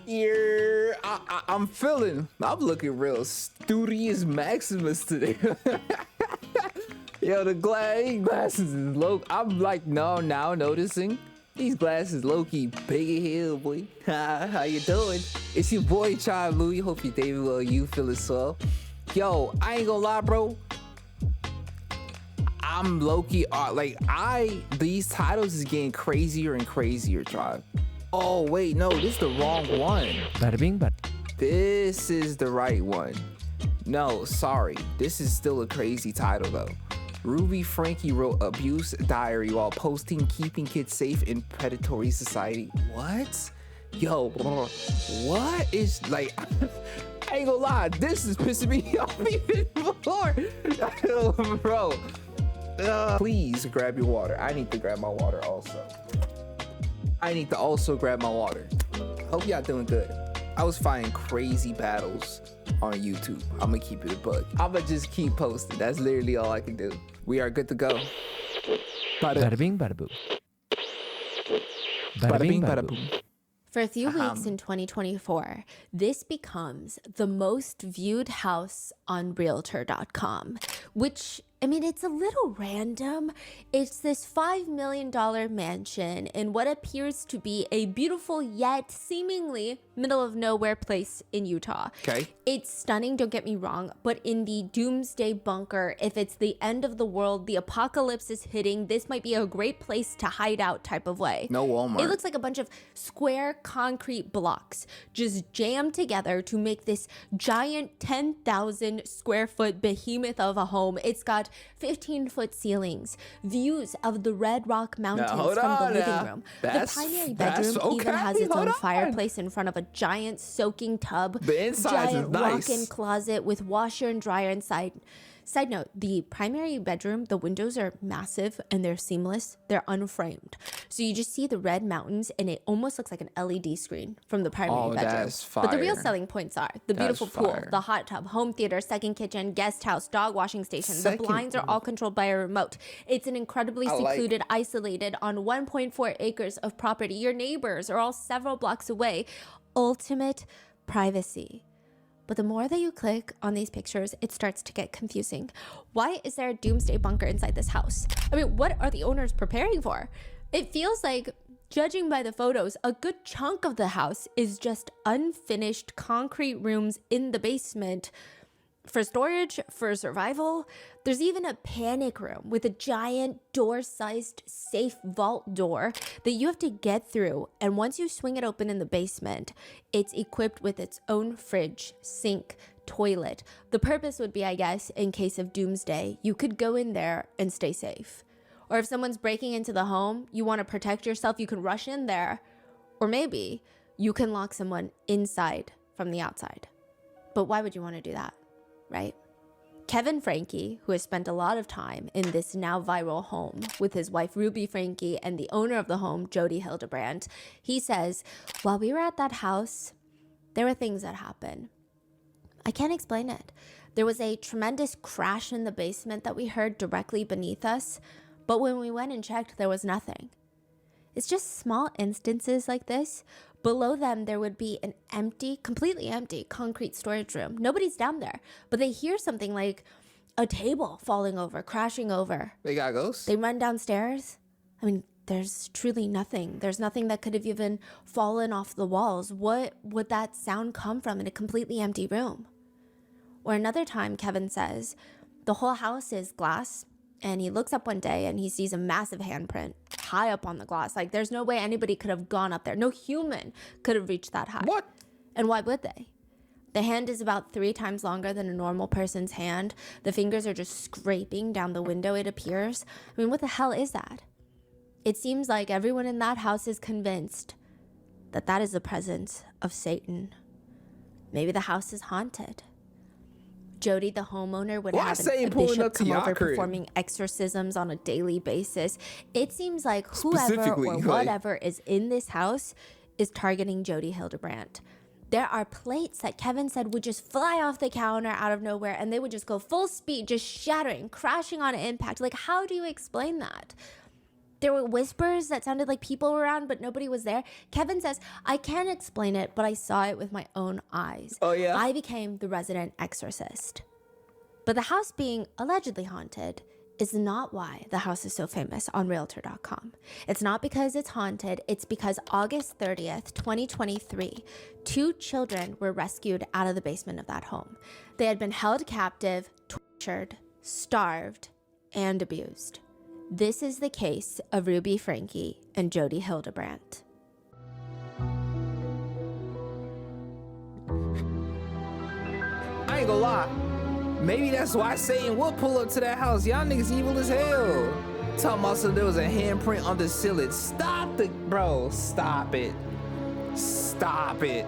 Yeah, I'm looking real studious Maximus today. Yo, the glasses is low. I'm like, no, now noticing these glasses low-key big as hell, boy. How you doing? It's your boy, Chad Louie. Hope you David well, you feeling swell. Yo, I ain't gonna lie, bro. I'm low-key, these titles is getting crazier and crazier, Tribe. Oh, wait, no, this is the wrong one. Bada bing, bada. This is the right one. No, sorry. This is still a crazy title, though. Franke wrote abuse diary while posting keeping kids safe in predatory society. What? Yo, what is, like, I ain't gonna lie, this is pissing me off even more. Bro, please grab your water. I need to grab my water also. I need to also grab my water. Hope y'all doing good. I was fighting crazy battles on YouTube. I'm gonna keep it a bug. I'm gonna just keep posting. That's literally all I can do. We are good to go. Bada bing, bada boom. Bada bing, bada boom. For a few weeks in 2024, this becomes the most viewed house on Realtor.com, which, I mean, it's a little random. It's this $5 million mansion in what appears to be a beautiful yet seemingly middle of nowhere place in Utah. Okay. It's stunning, don't get me wrong, but in the doomsday bunker, if it's the end of the world, the apocalypse is hitting, this might be a great place to hide out type of way. No Walmart. It looks like a bunch of square concrete blocks just jammed together to make this giant 10,000 square foot behemoth of a home. It's got 15-foot ceilings, views of the Red Rock Mountains from the living room. The primary bedroom even has its own fireplace in front of a giant soaking tub. The inside giant is nice. walk-in closet with washer and dryer inside. Side note, the primary bedroom, the windows are massive and they're seamless. They're unframed. So you just see the red mountains and it almost looks like an LED screen from the primary bedroom. That's fire. But the real selling points are the beautiful pool, the hot tub, home theater, second kitchen, guest house, dog washing station. The blinds are all controlled by a remote. It's an incredibly secluded, isolated on 1.4 acres of property. Your neighbors are all several blocks away. Ultimate privacy. But the more that you click on these pictures, it starts to get confusing. Why is there a doomsday bunker inside this house? I mean, what are the owners preparing for? It feels like, judging by the photos, a good chunk of the house is just unfinished concrete rooms in the basement for storage, for survival. There's even a panic room with a giant door-sized safe vault door that you have to get through. And once you swing it open in the basement, it's equipped with its own fridge, sink, toilet. The purpose would be, I guess, in case of doomsday, you could go in there and stay safe. Or if someone's breaking into the home, you want to protect yourself, you can rush in there. Or maybe you can lock someone inside from the outside. But why would you want to do that? Right? Kevin Franke, who has spent a lot of time in this now viral home with his wife Ruby Franke and the owner of the home, Jody Hildebrandt, he says, while we were at that house, there were things that happened. I can't explain it. There was a tremendous crash in the basement that we heard directly beneath us, but when we went and checked, there was nothing. It's just small instances like this. Below them, there would be an empty, completely empty concrete storage room. Nobody's down there, but they hear something like a table falling over, crashing over. They got ghosts? They run downstairs. I mean, there's truly nothing. There's nothing that could have even fallen off the walls. What would that sound come from in a completely empty room? Or another time, Kevin says, the whole house is glass, and he looks up one day and he sees a massive handprint high up on the glass. Like, there's no way anybody could have gone up there. No human could have reached that high. What? And why would they? The hand is about 3 times longer than a normal person's hand. The fingers are just scraping down the window, it appears. I mean, what the hell is that? It seems like everyone in that house is convinced that that is the presence of Satan. Maybe the house is haunted. Jody, the homeowner, would have a bishop come over performing exorcisms on a daily basis. It seems like whoever or whatever is in this house is targeting Jody Hildebrandt. There are plates that Kevin said would just fly off the counter out of nowhere and they would just go full speed, just shattering, crashing on impact. Like, how do you explain that? There were whispers that sounded like people were around, but nobody was there. Kevin says, I can't explain it, but I saw it with my own eyes. Oh, yeah? I became the resident exorcist. But the house being allegedly haunted is not why the house is so famous on Realtor.com. It's not because it's haunted. It's because August 30th, 2023, 2 children were rescued out of the basement of that home. They had been held captive, tortured, starved, and abused. This is the case of Ruby Franke and Jodi Hildebrandt. I ain't gonna lie. Maybe that's why Satan would pull up to that house. Y'all niggas evil as hell. Talking about so there was a handprint on the ceiling. Stop it. Stop it.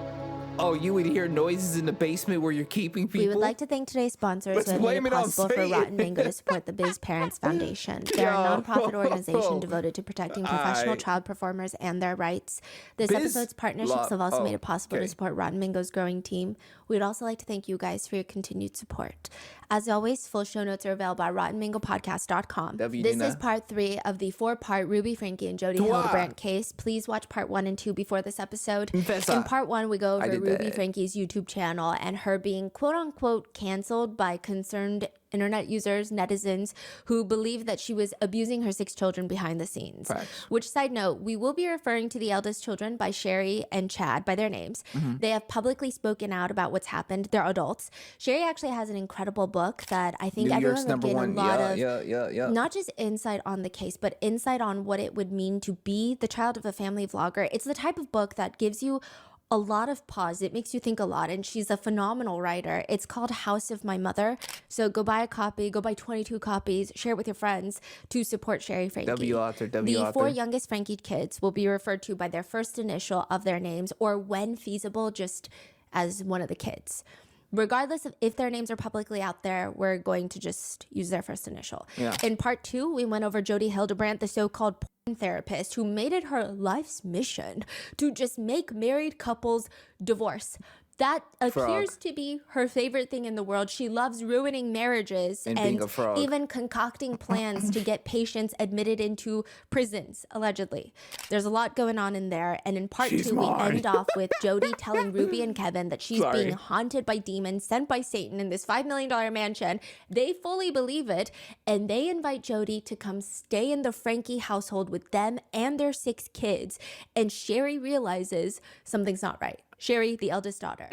Oh, you would hear noises in the basement where you're keeping people? We would like to thank today's sponsors who have made it possible for Rotten Mango to support the Biz Parents Foundation. They're a nonprofit organization devoted to protecting professional child performers and their rights. This episode's partnerships have also made it possible to support Rotten Mango's growing team. We'd also like to thank you guys for your continued support. As always, full show notes are available at RottenMangoPodcast.com. This is part 3 of the 4-part Ruby Franke and Jodi Hildebrandt case. Please watch part 1 and 2 before this episode. In part 1, we go over Ruby Franke's YouTube channel and her being quote-unquote canceled by concerned internet users, netizens, who believe that she was abusing her 6 children behind the scenes. Facts. Which, side note, we will be referring to the eldest children by Sherry and Chad by their names. They have publicly spoken out about what's happened. They're adults. Sherry actually has an incredible book that I think everyone will get a lot of, not just insight on the case, but insight on what it would mean to be the child of a family vlogger. It's the type of book that gives you a lot of pause. It makes you think a lot, and she's a phenomenal writer. It's called House of My Mother. So go buy a copy, go buy 22 copies, share it with your friends to support Sherry Franke. The 4 youngest Franke kids will be referred to by their first initial of their names, or when feasible, just as one of the kids. Regardless of if their names are publicly out there, we're going to just use their first initial. In part 2, we went over Jodi Hildebrandt, the so-called porn therapist who made it her life's mission to just make married couples divorce. That appears to be her favorite thing in the world. She loves ruining marriages and even concocting plans to get patients admitted into prisons, allegedly. There's a lot going on in there. And in part 2, we end off with Jodi telling Ruby and Kevin that she's being haunted by demons sent by Satan in this $5 million mansion. They fully believe it. And they invite Jodi to come stay in the Franke household with them and their 6 kids. And Sherry realizes something's not right. Sherry, the eldest daughter.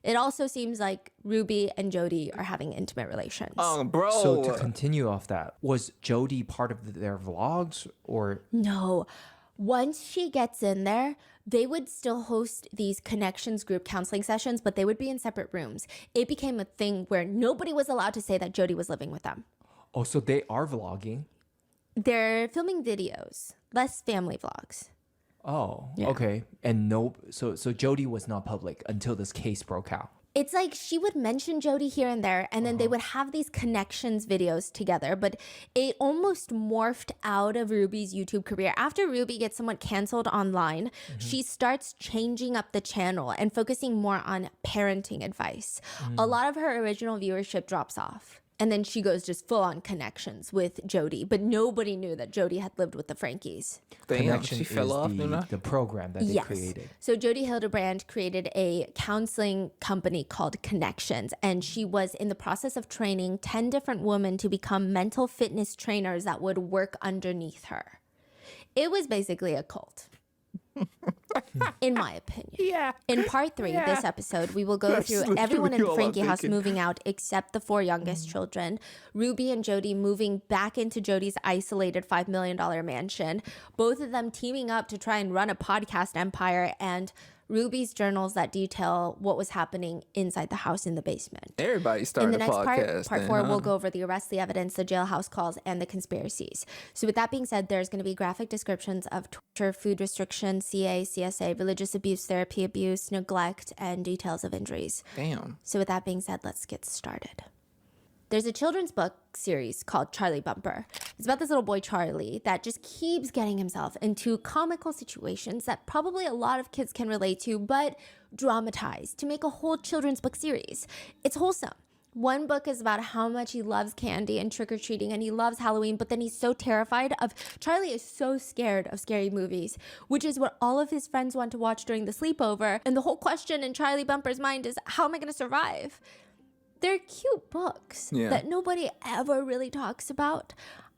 It also seems like Ruby and Jodi are having intimate relations. Bro. So to continue off that, was Jodi part of their vlogs or? No. Once she gets in there, they would still host these connections group counseling sessions, but they would be in separate rooms. It became a thing where nobody was allowed to say that Jodi was living with them. Oh, so they are vlogging? They're filming videos, less family vlogs. Oh, okay. And so Jodi was not public until this case broke out. It's like she would mention Jodi here and there, and then they would have these connections videos together, but it almost morphed out of Ruby's YouTube career. After Ruby gets somewhat canceled online, she starts changing up the channel and focusing more on parenting advice. A lot of her original viewership drops off. And then she goes just full on connections with Jodi, but nobody knew that Jodi had lived with the Frankes. Connection she fell off, the program that they created. So Jodi Hildebrandt created a counseling company called Connections, and she was in the process of training 10 different women to become mental fitness trainers that would work underneath her. It was basically a cult. In my opinion. In part 3, this episode, we will go through everyone in the Franke house moving out except the 4 youngest children. Ruby and Jodi moving back into Jodi's isolated $5 million mansion. Both of them teaming up to try and run a podcast empire, and Ruby's journals that detail what was happening inside the house in the basement. Everybody started a podcast. In the next part 4, we'll go over the arrest, the evidence, the jailhouse calls, and the conspiracies. So with that being said, there's going to be graphic descriptions of torture, food restriction, CA, CSA, religious abuse, therapy abuse, neglect, and details of injuries. Damn. So with that being said, let's get started. There's a children's book series called Charlie Bumper. It's about this little boy, Charlie, that just keeps getting himself into comical situations that probably a lot of kids can relate to, but dramatized to make a whole children's book series. It's wholesome, One book is about how much he loves candy and trick-or-treating, and he loves Halloween, but then he's so terrified of... Charlie is so scared of scary movies, which is what all of his friends want to watch during the sleepover. And the whole question in Charlie Bumper's mind is, how am I going to survive? They're cute books that nobody ever really talks about.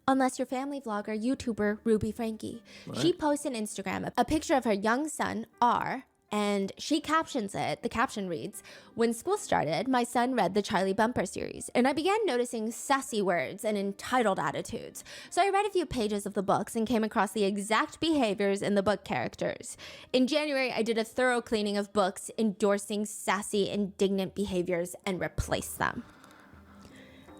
Unless your family vlogger, YouTuber, Ruby Franke. What? She posts on Instagram a picture of her young son, R, and she captions it. The caption reads, "When school started, my son read the Charlie Bumper series, and I began noticing sassy words and entitled attitudes. So I read a few pages of the books and came across the exact behaviors in the book characters. In January, I did a thorough cleaning of books endorsing sassy, indignant behaviors and replaced them."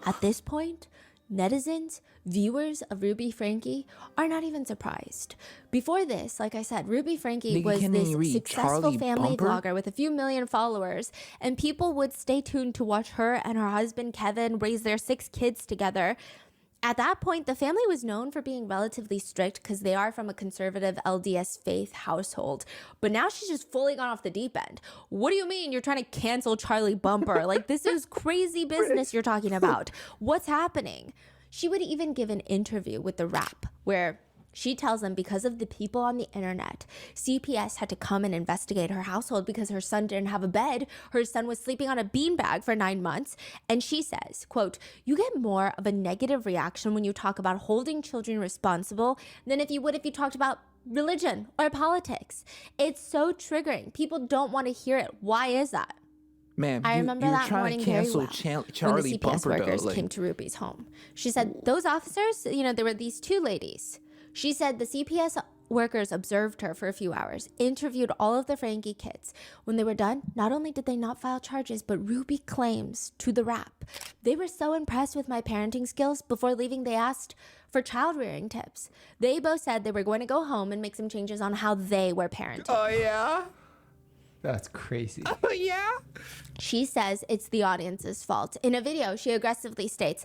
At this point, netizens, viewers of Ruby Franke are not even surprised. Before this, like I said, Ruby Franke was this successful Charlie family Bumper? vlogger with a few million followers, and people would stay tuned to watch her and her husband Kevin raise their 6 kids together. At that point, the family was known for being relatively strict because they are from a conservative LDS faith household. But now she's just fully gone off the deep end. What do you mean you're trying to cancel Charlie Bumper? Like, this is crazy business you're talking about. What's happening? She would even give an interview with The Wrap where she tells them because of the people on the internet, CPS had to come and investigate her household because her son didn't have a bed. Her son was sleeping on a beanbag for 9 months. And she says, quote, "You get more of a negative reaction when you talk about holding children responsible than if you would if you talked about religion or politics. It's so triggering. People don't want to hear it. Why is that?" Man, I remember that morning very well Charlie when the CPS Bumper, workers though, like... came to Ruby's home. She said, those officers, there were these 2 ladies. She said the CPS workers observed her for a few hours, interviewed all of the Franke kids. When they were done, not only did they not file charges, but Ruby claims to The Wrap, "They were so impressed with my parenting skills, before leaving they asked for child rearing tips. They both said they were going to go home and make some changes on how they were parenting." Oh, yeah? That's crazy. Oh, yeah? She says it's the audience's fault. In a video, she aggressively states,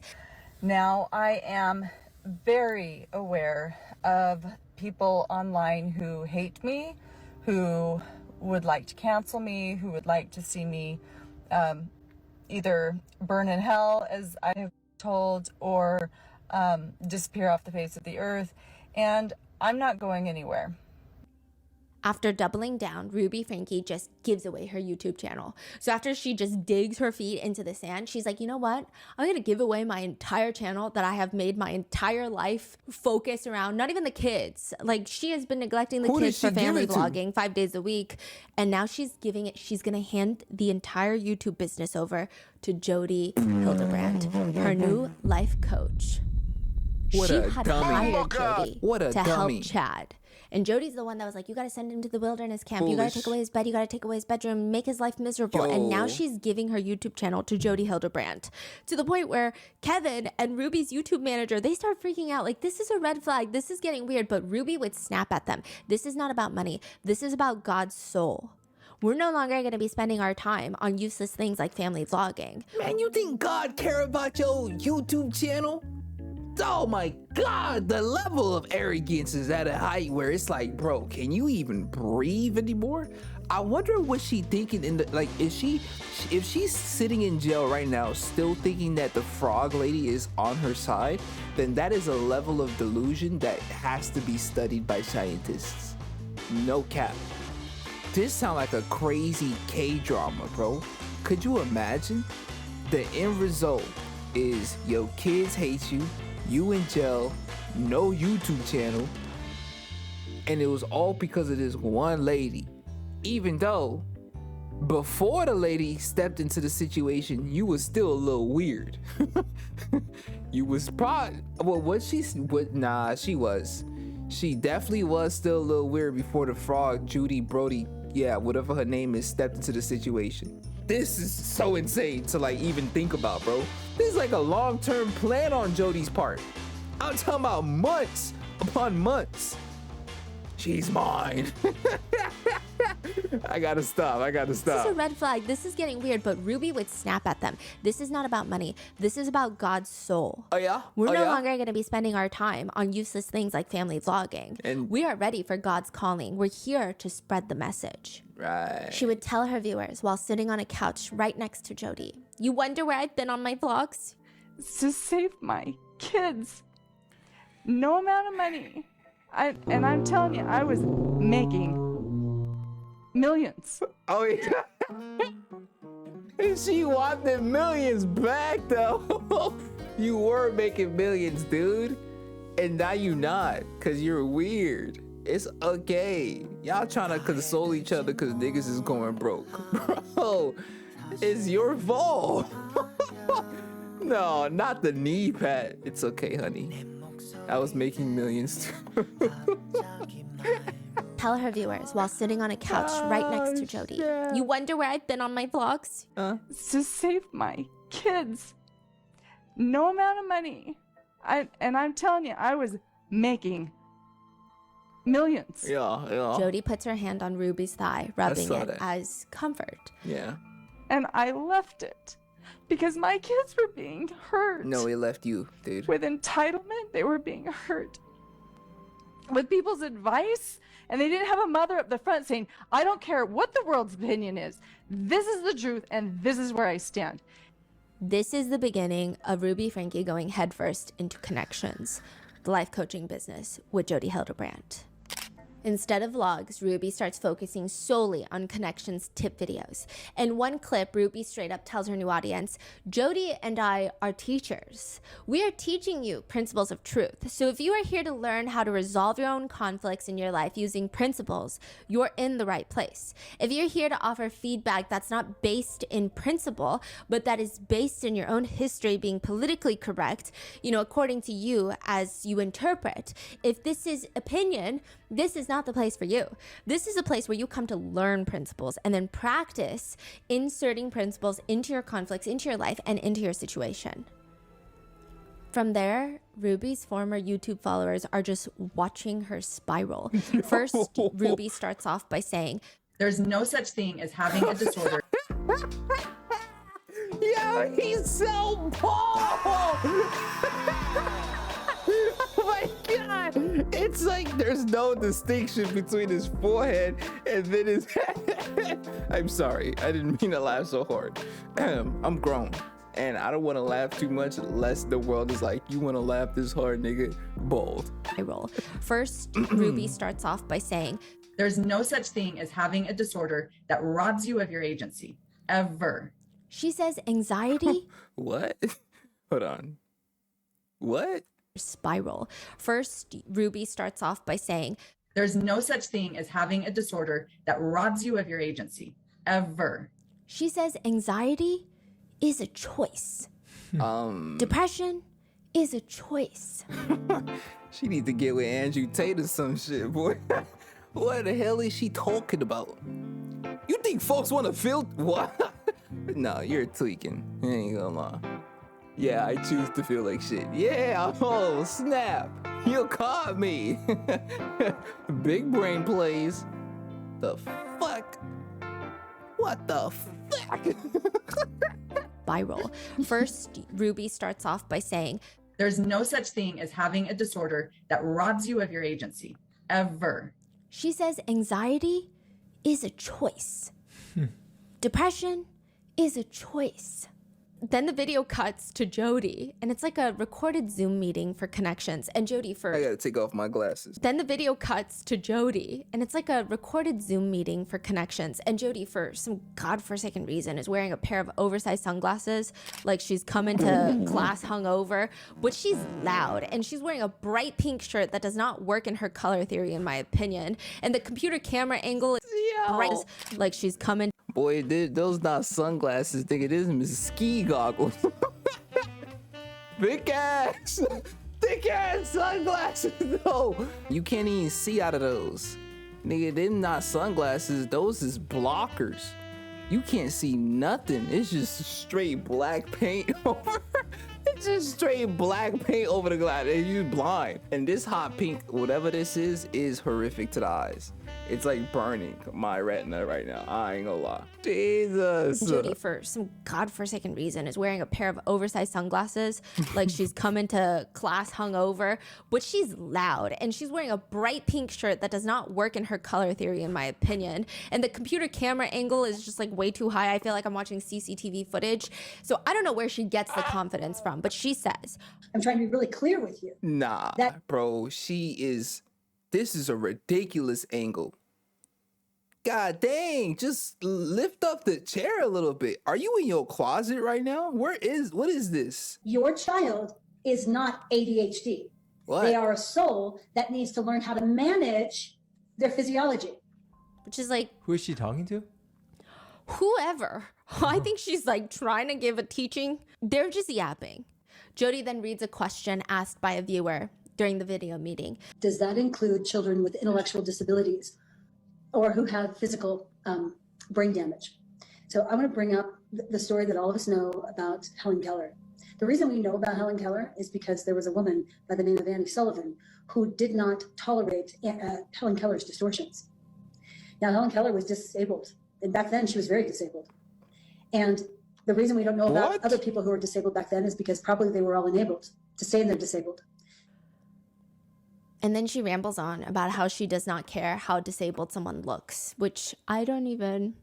"Now, I am very aware of people online who hate me, who would like to cancel me, who would like to see me either burn in hell, as I have told, or disappear off the face of the earth, and I'm not going anywhere." After doubling down, Ruby Franke just gives away her YouTube channel. So after she just digs her feet into the sand, she's like, you know what? I'm going to give away my entire channel that I have made my entire life focus around, not even the kids. Like, she has been neglecting the kids for family vlogging 5 days a week. And now she's giving it, she's going to hand the entire YouTube business over to Jody Hildebrand, her new life coach. What she a had dummy. hired Jody to dummy. help Chad. And Jody's the one that was like, you got to send him to the wilderness camp. You got to take away his bed. You got to take away his bedroom, make his life miserable. And now she's giving her YouTube channel to Jody Hildebrand, to the point where Kevin and Ruby's YouTube manager, they start freaking out. Like, this is a red flag. This is getting weird. But Ruby would snap at them. This is not about money. This is about God's soul. We're no longer going to be spending our time on useless things like family vlogging. Man, you think God care about your YouTube channel? Oh my God, the level of arrogance is at a height where it's like, bro, can you even breathe anymore? I wonder what she thinking if she's sitting in jail right now still thinking that the frog lady is on her side, then that is a level of delusion that has to be studied by scientists. No cap. This sound like a crazy K-drama, bro. Could you imagine? The end result is your kids hate you in jail, no YouTube channel, and it was all because of this one lady. Even though before the lady stepped into the situation, you was still a little weird. You was probably, she definitely was still a little weird before the frog, Judy, Brody, whatever her name is, stepped into the situation. This is so insane to like even think about, bro. This is like a long-term plan on Jody's part. I'm talking about months upon months. She's mine. I gotta stop. This is a red flag. This is getting weird, but Ruby would snap at them. This is not about money. This is about God's soul. Oh, yeah? We're no longer going to be spending our time on useless things like family vlogging. And we are ready for God's calling. We're here to spread the message. Right. She would tell her viewers while sitting on a couch right next to Jody. You wonder where I've been on my vlogs? To save my kids. No amount of money. And I'm telling you, I was making millions. Oh, yeah. And she wanted millions back, though. You were making millions, dude. And now you not, because you're weird. It's okay. Y'all trying to console each other because niggas is going broke. Bro, it's your fault. No, not the knee pat. It's okay, honey. I was making millions too. Tell her viewers while sitting on a couch right next to Jody. Shit. You wonder where I've been on my vlogs? To save my kids. No amount of money. And I'm telling you, I was making millions. Yeah. Jody puts her hand on Ruby's thigh, rubbing it as comfort. Yeah. And I left it because my kids were being hurt. No, he left you, dude. With entitlement, they were being hurt. With people's advice, and they didn't have a mother up the front saying, I don't care what the world's opinion is. This is the truth, and this is where I stand. This is the beginning of Ruby Franke going headfirst into connections, the life coaching business with Jody Hildebrand. Instead of vlogs, Ruby starts focusing solely on connections tip videos. In one clip, Ruby straight up tells her new audience, Jody and I are teachers. We are teaching you principles of truth. So if you are here to learn how to resolve your own conflicts in your life using principles, you're in the right place. If you're here to offer feedback that's not based in principle, but that is based in your own history being politically correct, according to you as you interpret, if this is opinion, this is not the place for you. This is a place where you come to learn principles and then practice inserting principles into your conflicts, into your life, and into your situation. From there, Ruby's former YouTube followers are just watching her spiral. First, Ruby starts off by saying, there's no such thing as having a disorder. Yo, he's so bald! Oh my god! It's like there's no distinction between his forehead and then his head. I'm sorry, I didn't mean to laugh so hard. I'm grown, and I don't want to laugh too much unless the world is like, you want to laugh this hard, nigga? Bold. First, Ruby starts off by saying, there's no such thing as having a disorder that robs you of your agency, ever. She says anxiety. What? Hold on. What? Spiral. First, Ruby starts off by saying, there's no such thing as having a disorder that robs you of your agency, ever. She says anxiety is a choice. Depression is a choice. She need to get with Andrew Tate or some shit, boy. What the hell is she talking about? You think folks want to feel what? No, you're tweaking. I ain't gonna lie. Yeah, I choose to feel like shit. Yeah, oh, snap. You caught me. Big brain plays. The fuck? What the fuck? Viral. First, Ruby starts off by saying, there's no such thing as having a disorder that robs you of your agency, ever. She says anxiety is a choice. Depression is a choice. Then the video cuts to Jody, and it's like a recorded Zoom meeting for connections. And Jody I gotta take off my glasses. Then the video cuts to Jody, and it's like a recorded Zoom meeting for connections. And Jody, for some godforsaken reason, is wearing a pair of oversized sunglasses, like she's coming to class hungover. But she's loud, and she's wearing a bright pink shirt that does not work in her color theory, in my opinion. And the computer camera angle is bright, like she's coming. Boy, those not sunglasses, nigga. This is ski goggles. Thick ass sunglasses, though. You can't even see out of those. Nigga, them not sunglasses. Those is blockers. You can't see nothing. It's just straight black paint over. It's just straight black paint over the glass. And you're blind. And this hot pink, whatever this is horrific to the eyes. It's like burning my retina right now. I ain't gonna lie. Jesus. Jody, for some godforsaken reason, is wearing a pair of oversized sunglasses like she's come into class hungover, but she's loud, and she's wearing a bright pink shirt that does not work in her color theory, in my opinion. And the computer camera angle is just like way too high. I feel like I'm watching CCTV footage. So I don't know where she gets the confidence from, but she says, I'm trying to be really clear with you. Nah, bro, this is a ridiculous angle. God dang, just lift up the chair a little bit. Are you in your closet right now? What is this? Your child is not ADHD. What? They are a soul that needs to learn how to manage their physiology. which is like, Who is she talking to? whoever. I think she's like trying to give a teaching. They're just yapping. Jody then reads a question asked by a viewer during the video meeting. Does that include children with intellectual disabilities or who have physical brain damage? So I want to bring up the story that all of us know about Helen Keller. The reason we know about Helen Keller is because there was a woman by the name of Annie Sullivan who did not tolerate Helen Keller's distortions. Now, Helen Keller was disabled, and back then she was very disabled. And the reason we don't know about other people who were disabled back then is because probably they were all enabled to say they're disabled. And then she rambles on about how she does not care how disabled someone looks, which I don't even...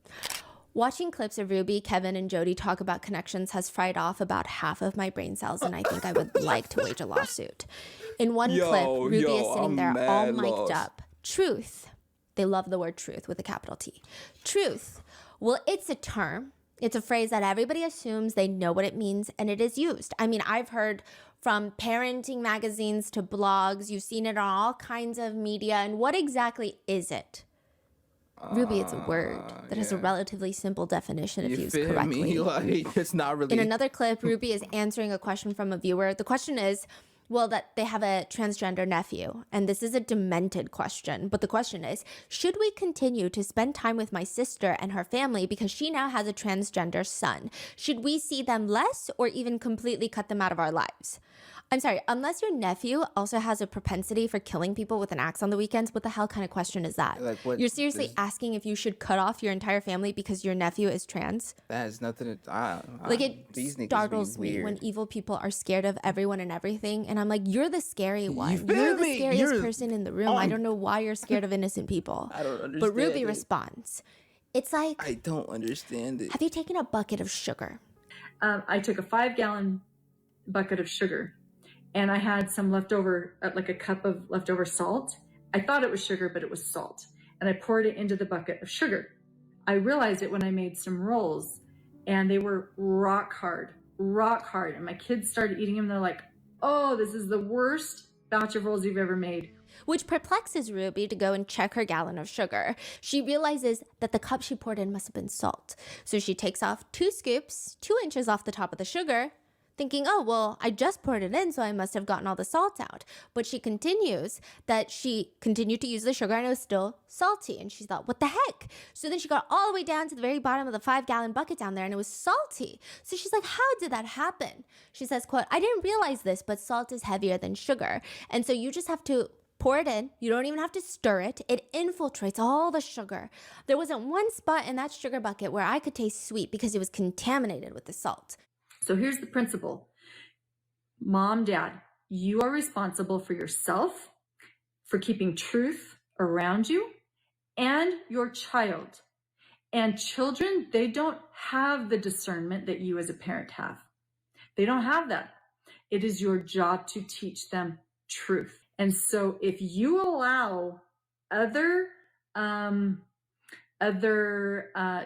Watching clips of Ruby, Kevin, and Jody talk about connections has fried off about half of my brain cells, and I think I would like to wage a lawsuit. In one clip, Ruby is sitting there all mic'd up. Truth. They love the word truth with a capital T. Truth. Well, it's a term. It's a phrase that everybody assumes they know what it means, and it is used. I mean, I've heard from parenting magazines to blogs. You've seen it on all kinds of media. And what exactly is it? Ruby, it's a word that has a relatively simple definition if used correctly. Me? Like, it's not really... In another clip, Ruby is answering a question from a viewer. The question is, well, that they have a transgender nephew. And this is a demented question. But the question is, should we continue to spend time with my sister and her family because she now has a transgender son? Should we see them less or even completely cut them out of our lives? I'm sorry, unless your nephew also has a propensity for killing people with an axe on the weekends, what the hell kind of question is that? Like, what, You're seriously asking if you should cut off your entire family because your nephew is trans? That has nothing to... Like, it startles me when evil people are scared of everyone and everything. And I'm like, you're the scary one. You're the scariest person in the room. I don't know why you're scared of innocent people. I don't understand. But Ruby responds. It's like... I don't understand it. Have you taken a bucket of sugar? I took a 5-gallon bucket of sugar. And I had some leftover, like a cup of leftover salt. I thought it was sugar, but it was salt. And I poured it into the bucket of sugar. I realized it when I made some rolls, and they were rock hard. And my kids started eating them. They're like, oh, this is the worst batch of rolls you've ever made. Which perplexes Ruby to go and check her gallon of sugar. She realizes that the cup she poured in must have been salt. So she takes off 2 scoops, 2 inches off the top of the sugar, thinking, oh, well, I just poured it in, so I must have gotten all the salt out. But she continues that she continued to use the sugar and it was still salty. And she thought, what the heck? So then she got all the way down to the very bottom of the 5-gallon bucket down there and it was salty. So she's like, how did that happen? She says, quote, I didn't realize this, but salt is heavier than sugar. And so you just have to pour it in. You don't even have to stir it. It infiltrates all the sugar. There wasn't one spot in that sugar bucket where I could taste sweet because it was contaminated with the salt. So here's the principle. Mom, Dad, you are responsible for yourself, for keeping truth around you, and your child. And children, they don't have the discernment that you as a parent have. They don't have that. It is your job to teach them truth. And so if you allow other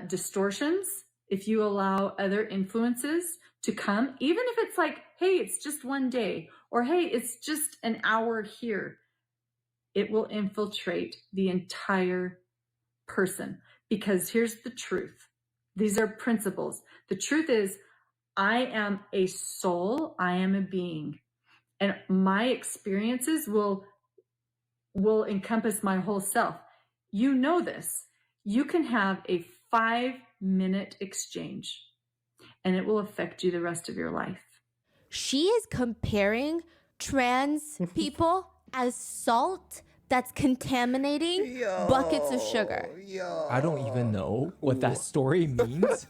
distortions, if you allow other influences to come, even if it's like, hey, it's just one day, or hey, it's just an hour here, it will infiltrate the entire person. Because here's the truth. These are principles. The truth is, I am a soul, I am a being, and my experiences will encompass my whole self. You know this. You can have a 5-minute exchange, and it will affect you the rest of your life. She is comparing trans people as salt that's contaminating buckets of sugar. I don't even know what that story means.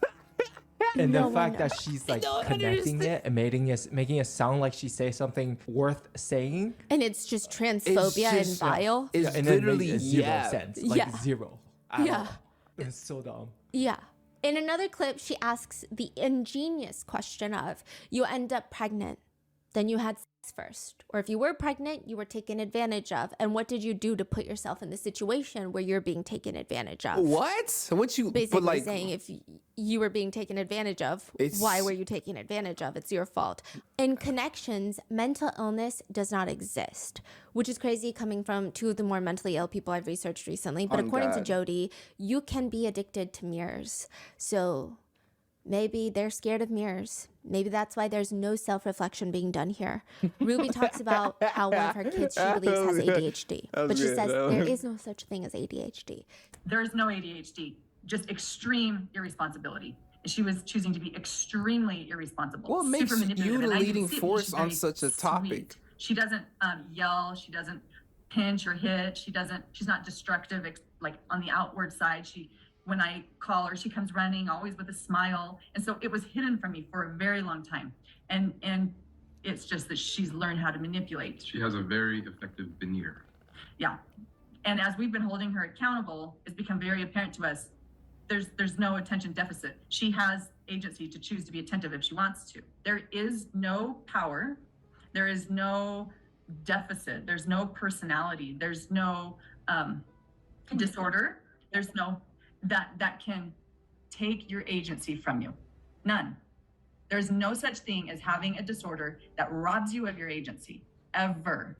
And the fact that she's like connecting it and making it sound like she says something worth saying. And it's just transphobia and vile. It's and literally then zero sense. Like zero. Yeah. It's so dumb. Yeah. In another clip, she asks the ingenious question of, you end up pregnant, then you had sex first. Or if you were pregnant, you were taken advantage of. And what did you do to put yourself in the situation where you're being taken advantage of? What? What you basically saying if you were being taken advantage of, why were you taken advantage of? It's your fault. In connections, mental illness does not exist, which is crazy coming from two of the more mentally ill people I've researched recently. But according to Jody, you can be addicted to mirrors. So maybe they're scared of mirrors. Maybe that's why there's no self-reflection being done here. Ruby talks about how one of her kids she believes has ADHD. But she says there is no such thing as ADHD. There is no ADHD, just extreme irresponsibility. She was choosing to be extremely irresponsible. What makes you the leading force on such a topic? She doesn't yell. She doesn't pinch or hit. She's not destructive, like on the outward side. When I call her, she comes running, always with a smile. And so it was hidden from me for a very long time. And it's just that she's learned how to manipulate. She has a very effective veneer. Yeah. And as we've been holding her accountable, it's become very apparent to us, there's no attention deficit. She has agency to choose to be attentive if she wants to. There is no power. There is no deficit. There's no personality. There's no disorder. There's no that can take your agency from you. None. There's no such thing as having a disorder that robs you of your agency, ever.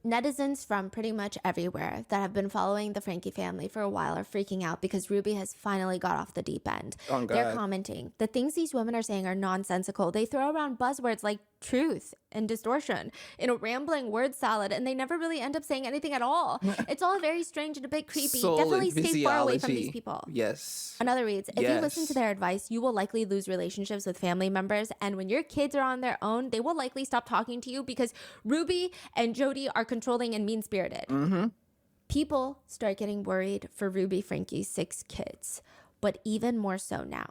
Netizens from pretty much everywhere that have been following the Franke family for a while are freaking out because Ruby has finally got off the deep end. Oh, they're commenting, the things these women are saying are nonsensical. They throw around buzzwords like truth and distortion in a rambling word salad, and they never really end up saying anything at all. It's all very strange and a bit creepy. Definitely stay far away from these people. Yes. Another reads, if you listen to their advice, you will likely lose relationships with family members, and when your kids are on their own, they will likely stop talking to you because Ruby and Jody are controlling and mean-spirited. People start getting worried for Ruby Franke's 6 kids, but even more so now.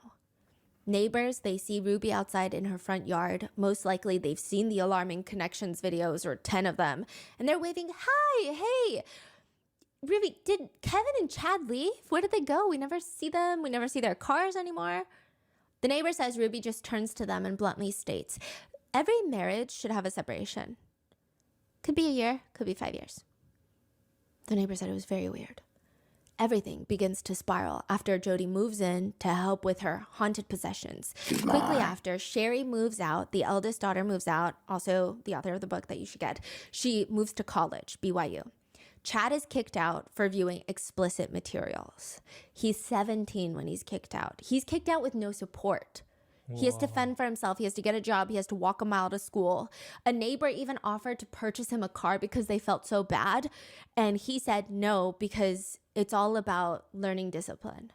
Neighbors, they see Ruby outside in her front yard. Most likely they've seen the alarming connections videos, or 10 of them, and they're waving, hi, hey. Ruby, did Kevin and Chad leave? Where did they go? We never see them. We never see their cars anymore. The neighbor says Ruby just turns to them and bluntly states, every marriage should have a separation. Could be a year, could be 5 years. The neighbor said it was very weird. Everything begins to spiral after Jody moves in to help with her haunted possessions. Quickly after, Sherry moves out. The eldest daughter moves out, also the author of the book that you should get. She moves to college, BYU. Chad is kicked out for viewing explicit materials. He's 17 when he's kicked out. He's kicked out with no support. Whoa. He has to fend for himself. He has to get a job. He has to walk a mile to school. A neighbor even offered to purchase him a car because they felt so bad. And he said no, because it's all about learning discipline.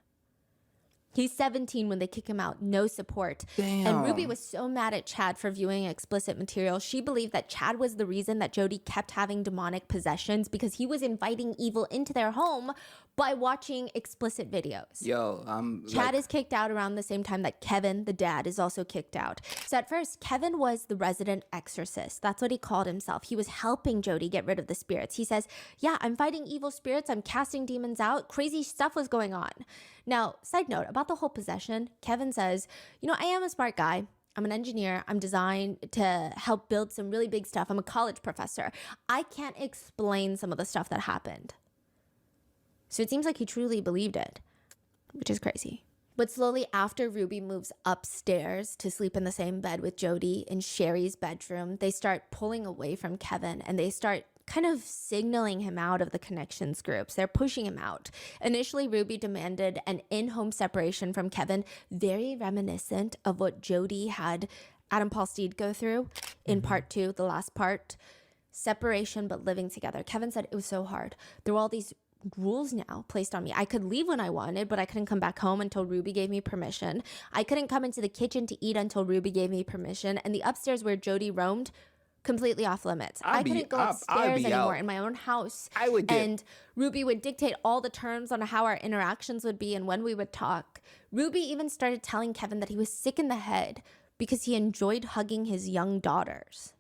He's 17 when they kick him out, no support. Damn. And Ruby was so mad at Chad for viewing explicit material. She believed that Chad was the reason that Jody kept having demonic possessions because he was inviting evil into their home by watching explicit videos. Chad is kicked out around the same time that Kevin, the dad, is also kicked out. So at first, Kevin was the resident exorcist. That's what he called himself. He was helping Jody get rid of the spirits. He says, yeah, I'm fighting evil spirits. I'm casting demons out. Crazy stuff was going on. Now, side note about the whole possession, Kevin says, I am a smart guy. I'm an engineer. I'm designed to help build some really big stuff. I'm a college professor. I can't explain some of the stuff that happened. So it seems like he truly believed it, which is crazy. But slowly after Ruby moves upstairs to sleep in the same bed with Jody in Sherry's bedroom, they start pulling away from Kevin and they start kind of signaling him out of the connections groups. They're pushing him out. Initially, Ruby demanded an in-home separation from Kevin, very reminiscent of what Jody had Adam Paul Steed go through in part 2, the last part. Separation, but living together. Kevin said it was so hard. There were all these rules now placed on me. I could leave when I wanted, but I couldn't come back home until Ruby gave me permission. I couldn't come into the kitchen to eat until Ruby gave me permission. And the upstairs where Jody roamed completely off limits. I couldn't go upstairs anymore in my own house. I would dip. And Ruby would dictate all the terms on how our interactions would be and when we would talk. Ruby even started telling Kevin that he was sick in the head because he enjoyed hugging his young daughters.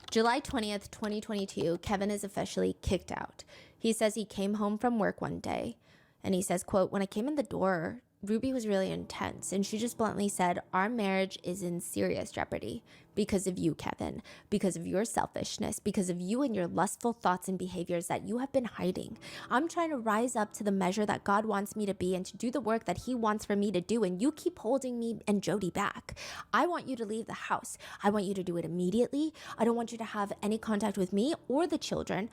July 20th, 2022, Kevin is officially kicked out. He says he came home from work one day and he says, quote, "When I came in the door, Ruby was really intense and she just bluntly said, our marriage is in serious jeopardy because of you, Kevin, because of your selfishness, because of you and your lustful thoughts and behaviors that you have been hiding. I'm trying to rise up to the measure that God wants me to be and to do the work that he wants for me to do, and you keep holding me and Jody back. I want you to leave the house. I want you to do it immediately. I don't want you to have any contact with me or the children."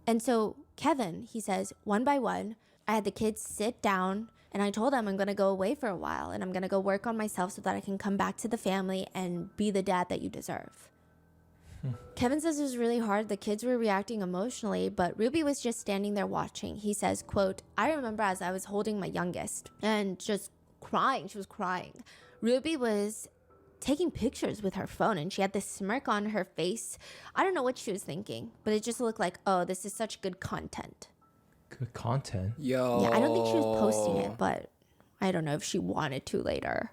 And so Kevin, he says, one by one, I had the kids sit down and I told them I'm going to go away for a while and I'm going to go work on myself so that I can come back to the family and be the dad that you deserve. Kevin says it was really hard. The kids were reacting emotionally, but Ruby was just standing there watching. He says, quote, "I remember as I was holding my youngest and just crying. She was crying. Ruby was taking pictures with her phone and she had this smirk on her face. I don't know what she was thinking, but it just looked like, oh, this is such good content." Good content. Yo. Yeah, I don't think she was posting it, but I don't know if she wanted to later.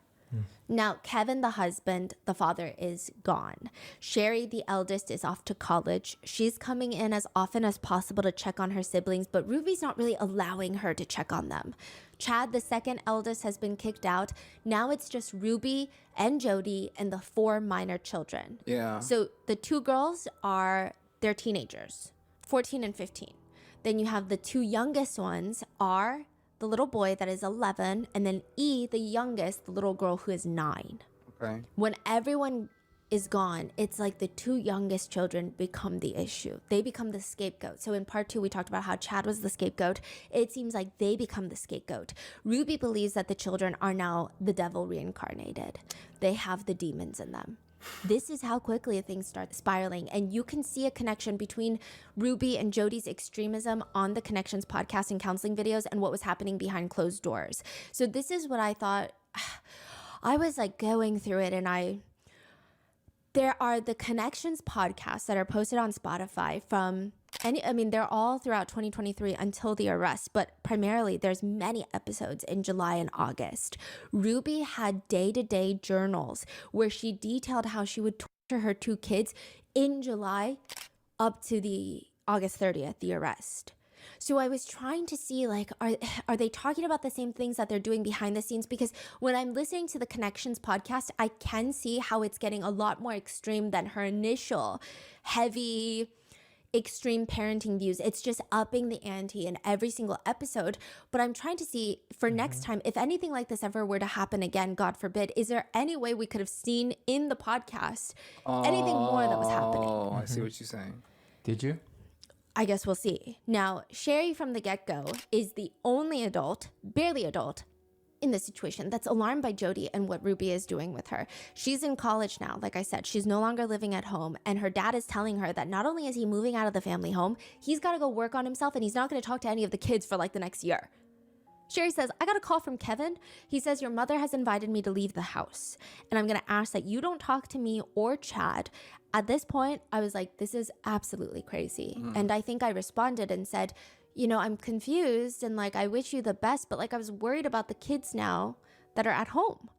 Now, Kevin, the husband, the father, is gone. Sherry, the eldest, is off to college. She's coming in as often as possible to check on her siblings, but Ruby's not really allowing her to check on them. Chad, the second eldest, has been kicked out. Now it's just Ruby and Jody and the 4 minor children. Yeah. So the 2 girls they're teenagers, 14 and 15. Then you have the 2 youngest ones are the little boy that is 11, and then E, the youngest, the little girl who is 9. Okay. When everyone is gone, it's like the 2 youngest children become the issue. They become the scapegoat. So in part 2, we talked about how Chad was the scapegoat. It seems like they become the scapegoat. Ruby believes that the children are now the devil reincarnated. They have the demons in them. This is how quickly things start spiraling. And you can see a connection between Ruby and Jody's extremism on the Connections podcast and counseling videos and what was happening behind closed doors. So this is what I thought. I was like going through it, and there are the Connections podcasts that are posted on Spotify they're all throughout 2023 until the arrest, but primarily there's many episodes in July and August. Ruby had day-to-day journals where she detailed how she would torture her 2 kids in July up to the August 30th, the arrest. So I was trying to see, like, are they talking about the same things that they're doing behind the scenes? Because when I'm listening to the Connections podcast, I can see how it's getting a lot more extreme than her initial heavy, extreme parenting views. It's just upping the ante in every single episode. But I'm trying to see for next time, if anything like this ever were to happen again, God forbid, is there any way we could have seen in the podcast anything more that was happening? Oh, I see what you're saying. Did you? I guess we'll see. Now, Sherry from the get-go is the only adult, barely adult, in this situation that's alarmed by Jody and what Ruby is doing with her. She's in college now. Like I said, she's no longer living at home, and her dad is telling her that not only is he moving out of the family home, he's got to go work on himself, and he's not going to talk to any of the kids for like the next year. Sherry says, I got a call from Kevin. He says, your mother has invited me to leave the house, and I'm going to ask that you don't talk to me or Chad. At this point, I was like, this is absolutely crazy. And I think I responded and said, I'm confused, and like, I wish you the best, but like, I was worried about the kids now that are at home.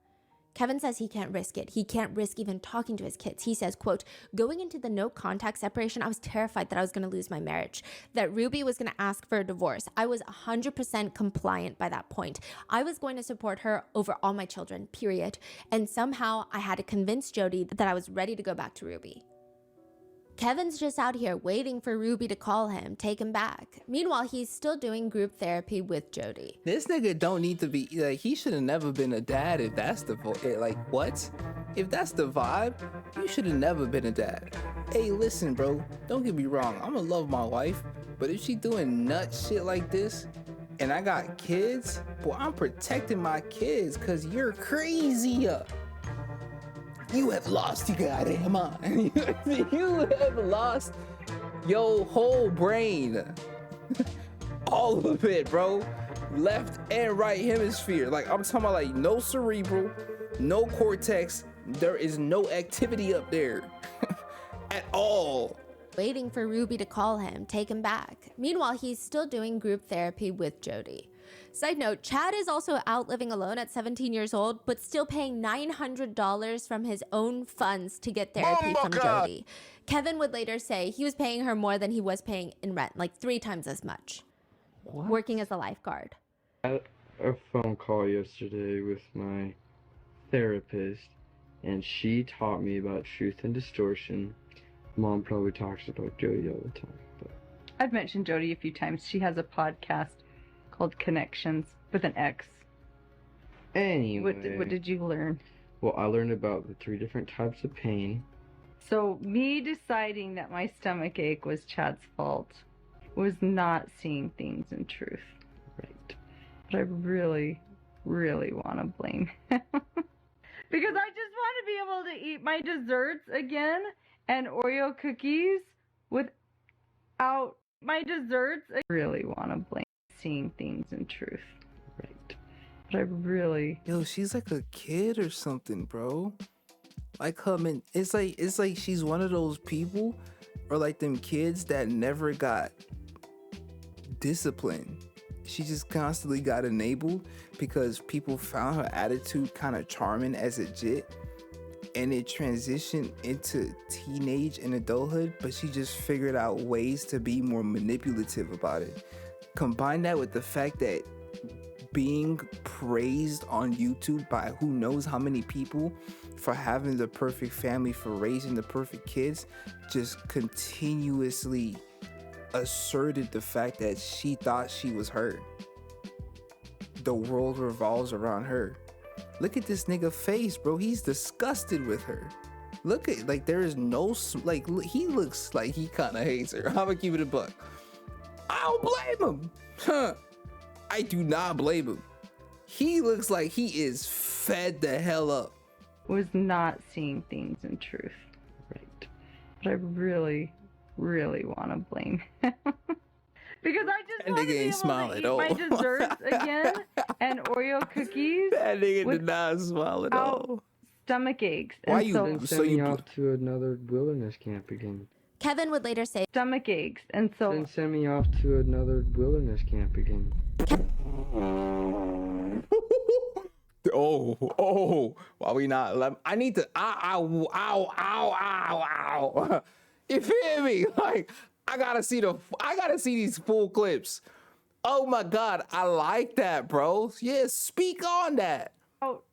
Kevin says he can't risk it. He can't risk even talking to his kids. He says, quote, going into the no contact separation, I was terrified that I was going to lose my marriage, that Ruby was going to ask for a divorce. I was 100% compliant by that point. I was going to support her over all my children, period. And somehow I had to convince Jody that I was ready to go back to Ruby. Kevin's just out here waiting for Ruby to call him, take him back. Meanwhile, he's still doing group therapy with Jody. This nigga don't need to be, like, he should have never been a dad if that's the, what? If that's the vibe, you should have never been a dad. Hey, listen, bro, don't get me wrong, I'ma love my wife, but if she doing nut shit like this, and I got kids, boy, I'm protecting my kids, cause you're crazy. You have lost your goddamn mind. You have lost your whole brain. All of it, bro. Left and right hemisphere. Like, I'm talking about, like, no cerebral, no cortex. There is no activity up there. at all. Waiting for Ruby to call him, take him back. Meanwhile, he's still doing group therapy with Jody. Side note, Chad is also out living alone at 17 years old, but still paying $900 from his own funds to get therapy from Jody. Kevin would later say he was paying her more than he was paying in rent, like 3 times as much. What? Working as a lifeguard. I had a phone call yesterday with my therapist, and she taught me about truth and distortion. Mom probably talks about Jody all the time. But I've mentioned Jody a few times. She has a podcast called Connections with an X. Anyway. What did you learn? Well, I learned about the 3 different types of pain. So me deciding that my stomach ache was Chad's fault was not seeing things in truth. Right. But I really, really want to blame him. Because I just want to be able to eat my desserts again and Oreo cookies without my desserts. I really want to blame seeing things in truth. Right. But I really... Yo, she's like a kid or something, bro. Like her, man, it's like she's one of those people, or like them kids that never got discipline. She just constantly got enabled because people found her attitude kind of charming as a jit, and it transitioned into teenage and adulthood, but she just figured out ways to be more manipulative about it. Combine that with the fact that being praised on YouTube by who knows how many people for having the perfect family, for raising the perfect kids, just continuously asserted the fact that she thought she was her. The world revolves around her. Look at this nigga face, bro. He's disgusted with her. Look at, like, there is no, like, he looks like he kind of hates her. I'm gonna keep it a buck. I don't blame him. Huh. I do not blame him. He looks like he is fed the hell up. Was not seeing things in truth. Right. But I really, really want to blame him. Because I just want to be able to eat my desserts again and Oreo cookies. That nigga did not smile at all. Stomach aches. Why and you? so Send me off to another wilderness camp again. Kevin would later say, stomach aches, and so... Then send me off to another wilderness camp again. Oh, why we not? I need to, ow. You feel me? Like, I gotta see these full clips. Oh my God, I like that, bro. Yeah, speak on that. Oh,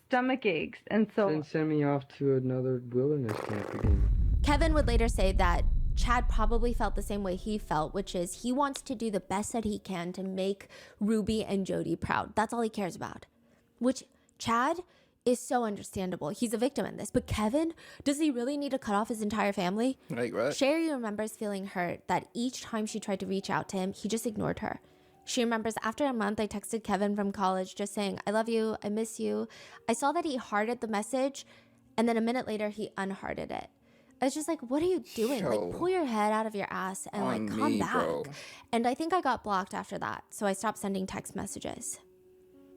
stomach aches, and so... Then send me off to another wilderness camp again. Kevin would later say that Chad probably felt the same way he felt, which is he wants to do the best that he can to make Ruby and Jody proud. That's all he cares about. Which Chad is so understandable. He's a victim in this. But Kevin, does he really need to cut off his entire family? Like, right? Sherry remembers feeling hurt that each time she tried to reach out to him, he just ignored her. She remembers after a month, I texted Kevin from college just saying, I love you, I miss you. I saw that he hearted the message, and then a minute later, he unhearted it. I was just like, what are you doing? Yo, like, pull your head out of your ass and like come back. Bro. And I think I got blocked after that, so I stopped sending text messages.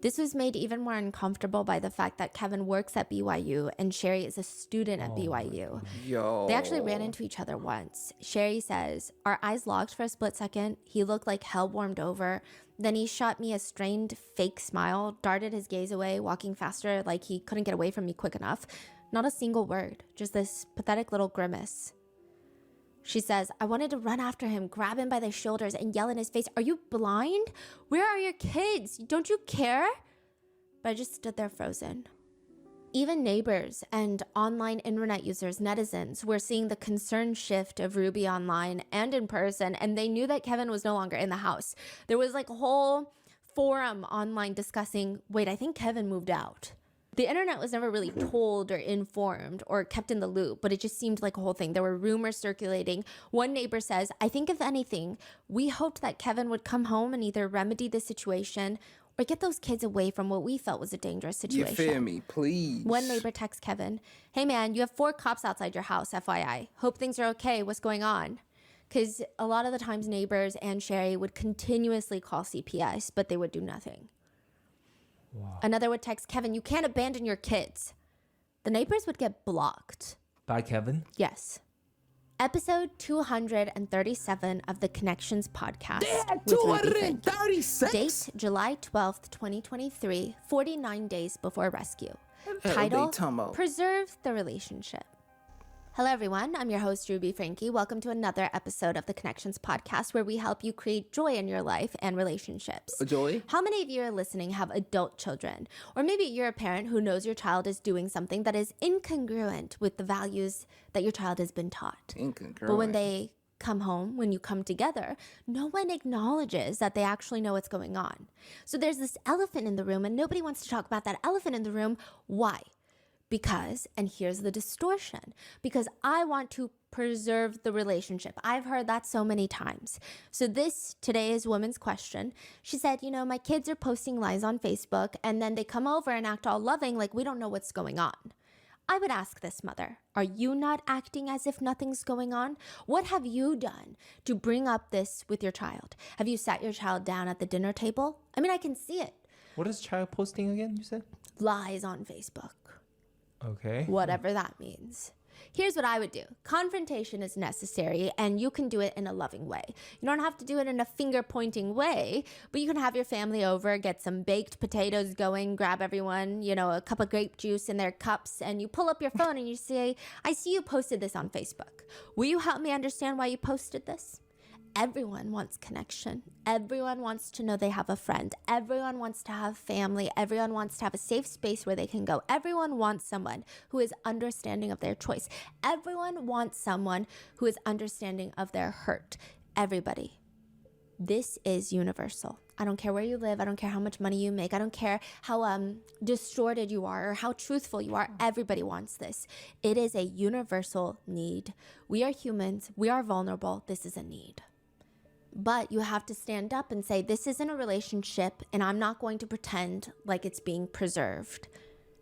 This was made even more uncomfortable by the fact that Kevin works at BYU and Sherry is a student at BYU. Yo. They actually ran into each other once. Sherry says, our eyes locked for a split second. He looked like hell warmed over. Then he shot me a strained fake smile, darted his gaze away, walking faster like he couldn't get away from me quick enough. Not a single word, just this pathetic little grimace. She says, I wanted to run after him, grab him by the shoulders and yell in his face, are you blind? Where are your kids? Don't you care? But I just stood there frozen. Even neighbors and online internet users, netizens, were seeing the concerned shift of Ruby online and in person, and they knew that Kevin was no longer in the house. There was like a whole forum online discussing, wait, I think Kevin moved out. The internet was never really told or informed or kept in the loop, but it just seemed like a whole thing. There were rumors circulating. One neighbor says, I think if anything, we hoped that Kevin would come home and either remedy the situation or get those kids away from what we felt was a dangerous situation. You feel me? Please. One neighbor texts Kevin, hey man, you have 4 cops outside your house, FYI. Hope things are okay. What's going on? Because a lot of the times neighbors and Sherry would continuously call CPS, but they would do nothing. Wow. Another would text Kevin, you can't abandon your kids. The neighbors would get blocked. By Kevin? Yes. Episode 237 of the Connections podcast. Damn, with Ruby Franke. 236? Date July 12th, 2023, 49 days before rescue. Title, Preserve the Relationship. Hello everyone, I'm your host Ruby Franke. Welcome to another episode of the Connections podcast where we help you create joy in your life and relationships. Joy? How many of you are listening have adult children? Or maybe you're a parent who knows your child is doing something that is incongruent with the values that your child has been taught. Incongruent. But when they come home, when you come together, no one acknowledges that they actually know what's going on. So there's this elephant in the room and nobody wants to talk about that elephant in the room. Why? Because, and here's the distortion, because I want to preserve the relationship. I've heard that so many times. So today is woman's question. She said, my kids are posting lies on Facebook and then they come over and act all loving like we don't know what's going on. I would ask this mother, are you not acting as if nothing's going on? What have you done to bring up this with your child? Have you sat your child down at the dinner table? I mean, I can see it. What is child posting again, you said? Lies on Facebook. Okay. Whatever that means. Here's what I would do. Confrontation is necessary and you can do it in a loving way. You don't have to do it in a finger pointing way, but you can have your family over, get some baked potatoes going, grab everyone, a cup of grape juice in their cups, and you pull up your phone and you say, I see you posted this on Facebook. Will you help me understand why you posted this? Everyone wants connection. Everyone wants to know they have a friend. Everyone wants to have family. Everyone wants to have a safe space where they can go. Everyone wants someone who is understanding of their choice. Everyone wants someone who is understanding of their hurt. Everybody. This is universal. I don't care where you live. I don't care how much money you make. I don't care how distorted you are or how truthful you are. Everybody wants this. It is a universal need. We are humans. We are vulnerable. This is a need. But you have to stand up and say, this isn't a relationship and I'm not going to pretend like it's being preserved.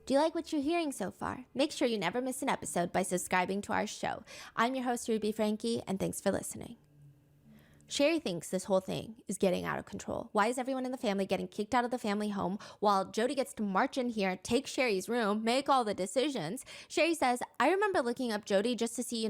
Do you like what you're hearing so far? Make sure you never miss an episode by subscribing to our show. I'm your host, Ruby Franke, and thanks for listening. Sherry thinks this whole thing is getting out of control. Why is everyone in the family getting kicked out of the family home while Jody gets to march in here, take Sherry's room, make all the decisions? Sherry says, I remember looking up Jody just to see,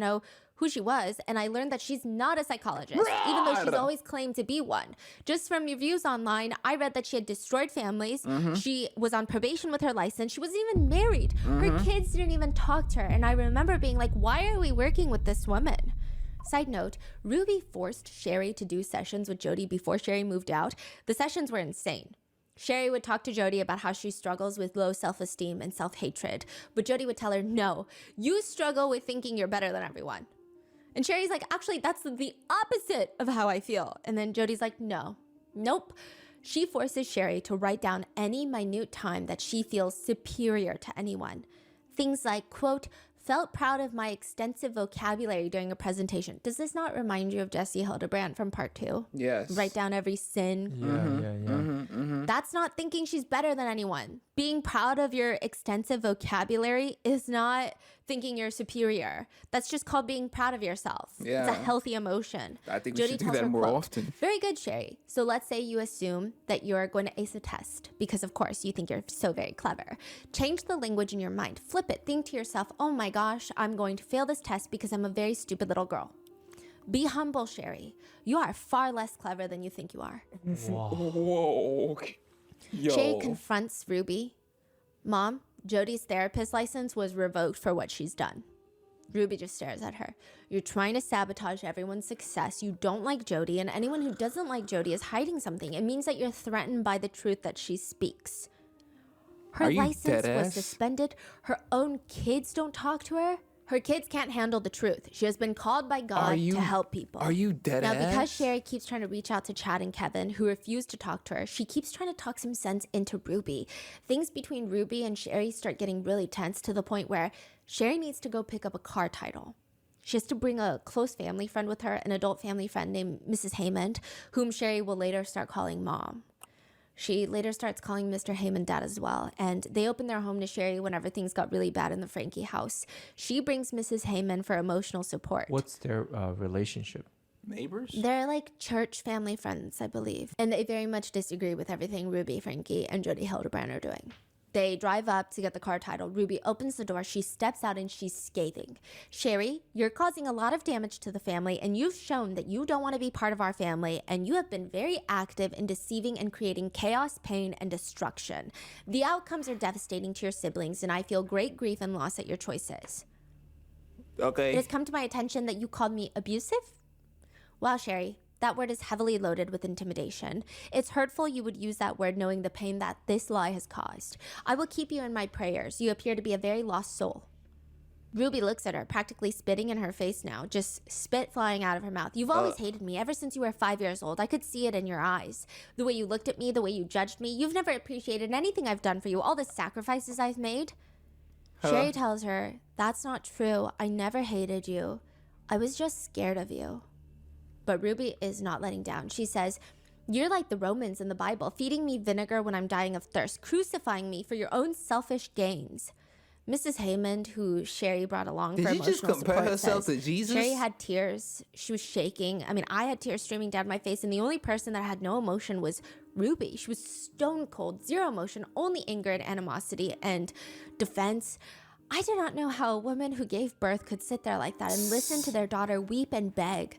who she was, and I learned that she's not a psychologist, even though she's always claimed to be one. Just from reviews online, I read that she had destroyed families. She was on probation with her license. She wasn't even married. Her kids didn't even talk to her. And I remember being like, why are we working with this woman? Side note, Ruby forced Sherry to do sessions with Jody before Sherry moved out. The sessions were insane. Sherry would talk to Jody about how she struggles with low self-esteem and self-hatred. But Jody would tell her, no, you struggle with thinking you're better than everyone. And Sherry's like, actually, that's the opposite of how I feel. And then Jody's like, nope. She forces Sherry to write down any minute time that she feels superior to anyone. Things like, quote, felt proud of my extensive vocabulary during a presentation. Does this not remind you of Jesse Hildebrand from part 2? Yes. Write down every sin. Yeah. That's not thinking she's better than anyone. Being proud of your extensive vocabulary is not thinking you're superior. That's just called being proud of yourself. Yeah. It's a healthy emotion. I think Jody we should do tells that her, more quote, often. Very good, Sherry. So let's say you assume that you're going to ace a test because, of course, you think you're so very clever. Change the language in your mind. Flip it. Think to yourself, oh my gosh, I'm going to fail this test because I'm a very stupid little girl. Be humble, Sherry. You are far less clever than you think you are. Whoa. Yo. Sherry confronts Ruby. Mom, Jody's therapist license was revoked for what she's done. Ruby just stares at her. You're trying to sabotage everyone's success. You don't like Jody, and anyone who doesn't like Jody is hiding something. It means that you're threatened by the truth that she speaks. Her license was suspended. Her own kids don't talk to her. Her kids can't handle the truth. She has been called by God to help people. Are you dead ass? Now, because Sherry keeps trying to reach out to Chad and Kevin, who refuse to talk to her, she keeps trying to talk some sense into Ruby. Things between Ruby and Sherry start getting really tense to the point where Sherry needs to go pick up a car title. She has to bring a close family friend with her, an adult family friend named Mrs. Haymond, whom Sherry will later start calling Mom. She later starts calling Mr. Haymond Dad as well, and they open their home to Sherry whenever things got really bad in the Franke house. She brings Mrs. Haymond for emotional support. What's their relationship? Neighbors? They're like church family friends, I believe. And they very much disagree with everything Ruby, Franke, and Jody Hildebrand are doing. They drive up to get the car titled. Ruby opens the door. She steps out and she's scathing. Sherry, you're causing a lot of damage to the family, and you've shown that you don't want to be part of our family, and you have been very active in deceiving and creating chaos, pain, and destruction. The outcomes are devastating to your siblings, and I feel great grief and loss at your choices. Okay. It has come to my attention that you called me abusive. Wow, Sherry, that word is heavily loaded with intimidation. It's hurtful you would use that word knowing the pain that this lie has caused. I will keep you in my prayers. You appear to be a very lost soul. Ruby looks at her, practically spitting in her face now, just spit flying out of her mouth. You've always hated me ever since you were 5 years old. I could see it in your eyes. The way you looked at me, the way you judged me. You've never appreciated anything I've done for you, all the sacrifices I've made. Sherry tells her, that's not true. I never hated you. I was just scared of you. But Ruby is not letting down. She says, you're like the Romans in the Bible, feeding me vinegar when I'm dying of thirst, crucifying me for your own selfish gains. Mrs. Haymond, who Sherry brought along for emotional support, Did you just compare herself to Jesus? Sherry had tears. She was shaking. I mean, I had tears streaming down my face, and the only person that had no emotion was Ruby. She was stone cold, zero emotion, only anger and animosity and defense. I do not know how a woman who gave birth could sit there like that and listen to their daughter weep and beg.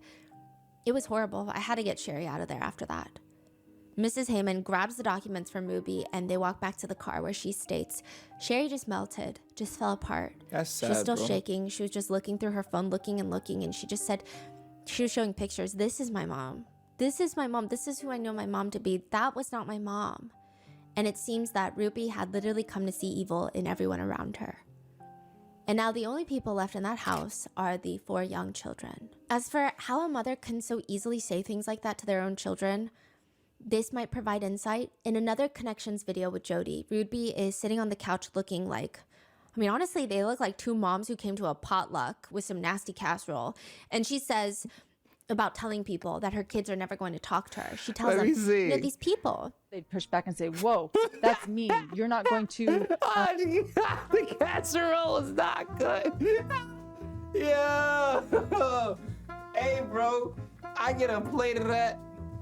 It was horrible. I had to get Sherry out of there after that. Mrs. Heyman grabs the documents from Ruby and they walk back to the car where she states, Sherry just melted, just fell apart. That's sad, She's still bro. shaking. She was just looking through her phone, looking and looking. And she just said, she was showing pictures. This is my mom. This is my mom. This is who I know my mom to be. That was not my mom. And it seems that Ruby had literally come to see evil in everyone around her. And now the only people left in that house are the 4 young children. As for how a mother can so easily say things like that to their own children, this might provide insight. In another Connections video with Jody, Ruby is sitting on the couch looking like, I mean, honestly, they look like 2 moms who came to a potluck with some nasty casserole. And she says about telling people that her kids are never going to talk to her. She tells them, you know, these people. They'd push back and say, whoa, that's mean. You're not going to... The casserole is not good. Yeah. Hey, bro, I get a plate of that,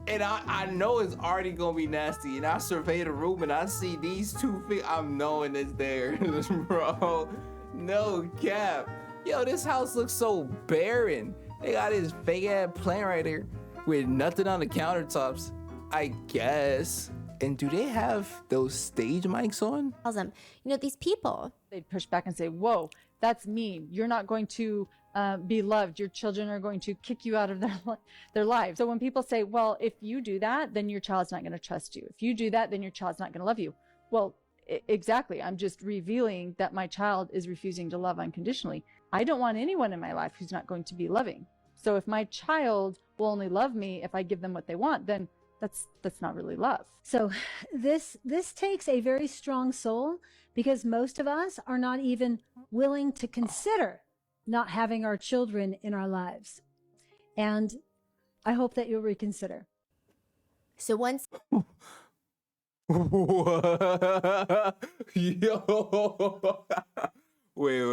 and I know it's already going to be nasty, and I survey the room, and I see these 2 feet. I'm knowing it's there, bro. No cap. Yo, this house looks so barren. They got this fake-ass plant right here with nothing on the countertops, I guess. And do they have those stage mics on? Tells them, you know, these people. They'd push back and say, whoa, that's mean. You're not going to be loved. Your children are going to kick you out of their lives. So when people say, well, if you do that, then your child's not going to trust you. If you do that, then your child's not going to love you. Well, exactly. I'm just revealing that my child is refusing to love unconditionally. I don't want anyone in my life who's not going to be loving. So if my child will only love me if I give them what they want, then that's not really love. So this takes a very strong soul, because most of us are not even willing to consider not having our children in our lives. And I hope that you'll reconsider. So once Yo. Wait.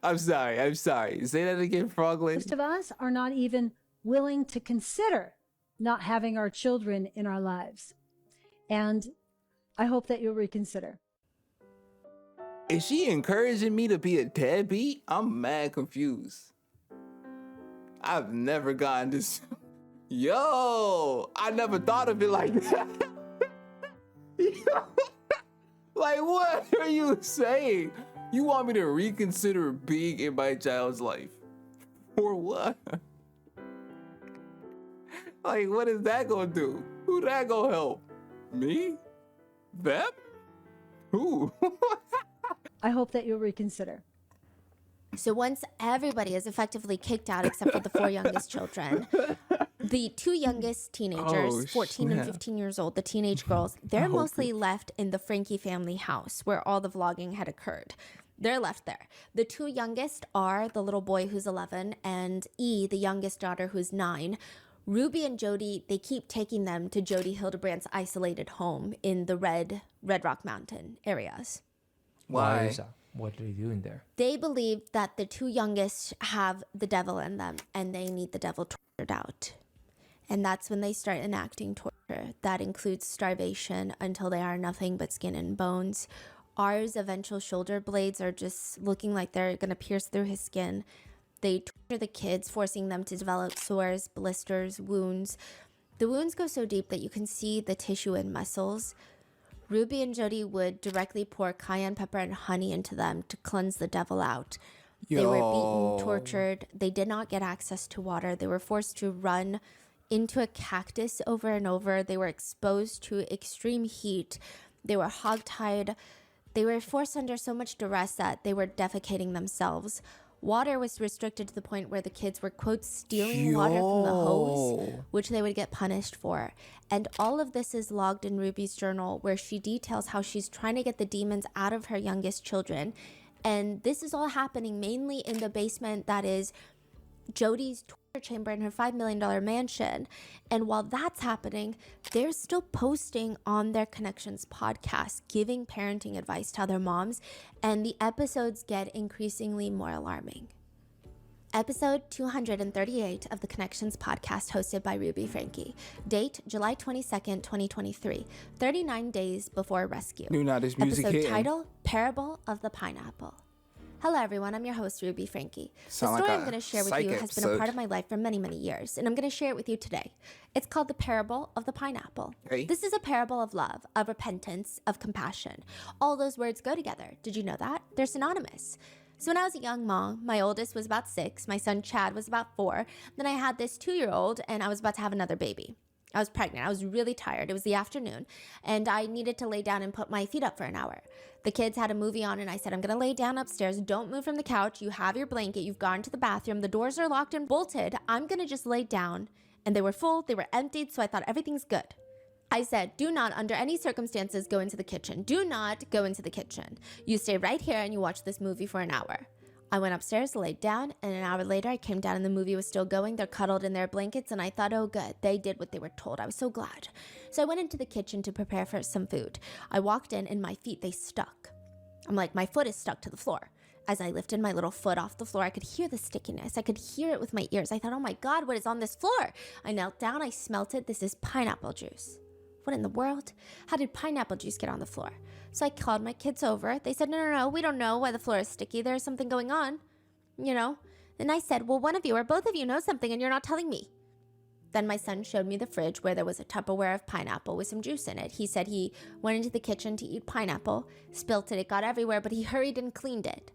I'm sorry. Say that again, Froglin. Most of us are not even willing to consider not having our children in our lives. And I hope that you'll reconsider. Is she encouraging me to be a deadbeat? I'm mad confused. I've never gotten this. Yo, I never thought of it like that. Yo. Like, what are you saying? You want me to reconsider being in my child's life? For what? Like, what is that gonna do? Who that gonna help? Me? Them? Who? I hope that you'll reconsider. So once everybody is effectively kicked out except for the 4 youngest children, the 2 youngest teenagers, 14 and 15 years old, the teenage girls, they're mostly left in the Franke family house where all the vlogging had occurred. They're left there. The 2 youngest are the little boy who's 11 and E, the youngest daughter who's 9. Ruby and Jody, they keep taking them to Jody Hildebrandt's isolated home in the Red Rock Mountain areas. Why is that? What are they doing there? They believe that the 2 youngest have the devil in them and they need the devil tortured out. And that's when they start enacting torture. that includes starvation until they are nothing but skin and bones. R's eventual shoulder blades are just looking like they're going to pierce through his skin. They torture the kids, forcing them to develop sores, blisters, wounds. The wounds go so deep that you can see the tissue and muscles. Ruby and Jody would directly pour cayenne pepper and honey into them to cleanse the devil out. They were beaten, tortured. They did not get access to water. They were forced to run into a cactus over and over. They were exposed to extreme heat. They were hogtied. They were forced under so much duress that they were defecating themselves. Water was restricted to the point where the kids were, quote, stealing water from the hose, which they would get punished for. And all of this is logged in Ruby's journal, where she details how she's trying to get the demons out of her youngest children. And this is all happening mainly in the basement that is Jody's torture chamber in her $5 million mansion. And while that's happening, they're still posting on their Connections podcast, giving parenting advice to other moms, and the episodes get increasingly more alarming. Episode 238 of the Connections podcast, hosted by Ruby Franke. Date, July 22nd, 2023, 39 days before rescue. Episode title, Parable of the Pineapple. Hello everyone, I'm your host Ruby Franke. The story I'm going to share with you has been a part of my life for many, many years, and I'm going to share it with you today. It's called the Parable of the Pineapple. This is a parable of love, of repentance, of compassion. All those words go together. Did you know that? They're synonymous. So when I was a young mom, my oldest was about 6, my son Chad was about 4, then I had this 2-year-old, and I was about to have another baby. I was pregnant. I was really tired. It was the afternoon, and I needed to lay down and put my feet up for an hour. The kids had a movie on, and I said, I'm going to lay down upstairs. Don't move from the couch. You have your blanket. You've gone to the bathroom. The doors are locked and bolted. I'm going to just lay down. And they were full. They were emptied, so I thought everything's good. I said, do not, under any circumstances, go into the kitchen. Do not go into the kitchen. You stay right here, and you watch this movie for an hour. I went upstairs, laid down, and an hour later I came down and the movie was still going. They're cuddled in their blankets, and I thought, oh good, they did what they were told. I was so glad. So I went into the kitchen to prepare for some food. I walked in and my feet, they stuck. I'm like, my foot is stuck to the floor. As I lifted my little foot off the floor, I could hear the stickiness. I could hear it with my ears. I thought, oh my God, what is on this floor? I knelt down, I smelt it. This is pineapple juice. What in the world? How did pineapple juice get on the floor? So I called my kids over. They said, no, we don't know why the floor is sticky. There's something going on, you know? And I said, well, one of you or both of you know something and you're not telling me. Then my son showed me the fridge where there was a Tupperware of pineapple with some juice in it. He said he went into the kitchen to eat pineapple, spilt it, it got everywhere, but he hurried and cleaned it.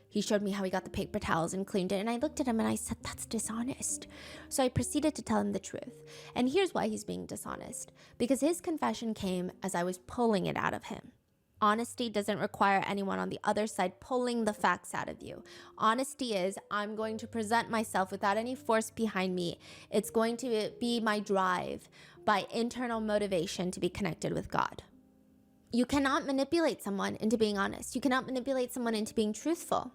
He showed me how he got the paper towels and cleaned it, and I looked at him and I said, that's dishonest. So I proceeded to tell him the truth. And here's why he's being dishonest. Because his confession came as I was pulling it out of him. Honesty doesn't require anyone on the other side pulling the facts out of you. Honesty is, I'm going to present myself without any force behind me. It's going to be my drive by internal motivation to be connected with God. You cannot manipulate someone into being honest. You cannot manipulate someone into being truthful.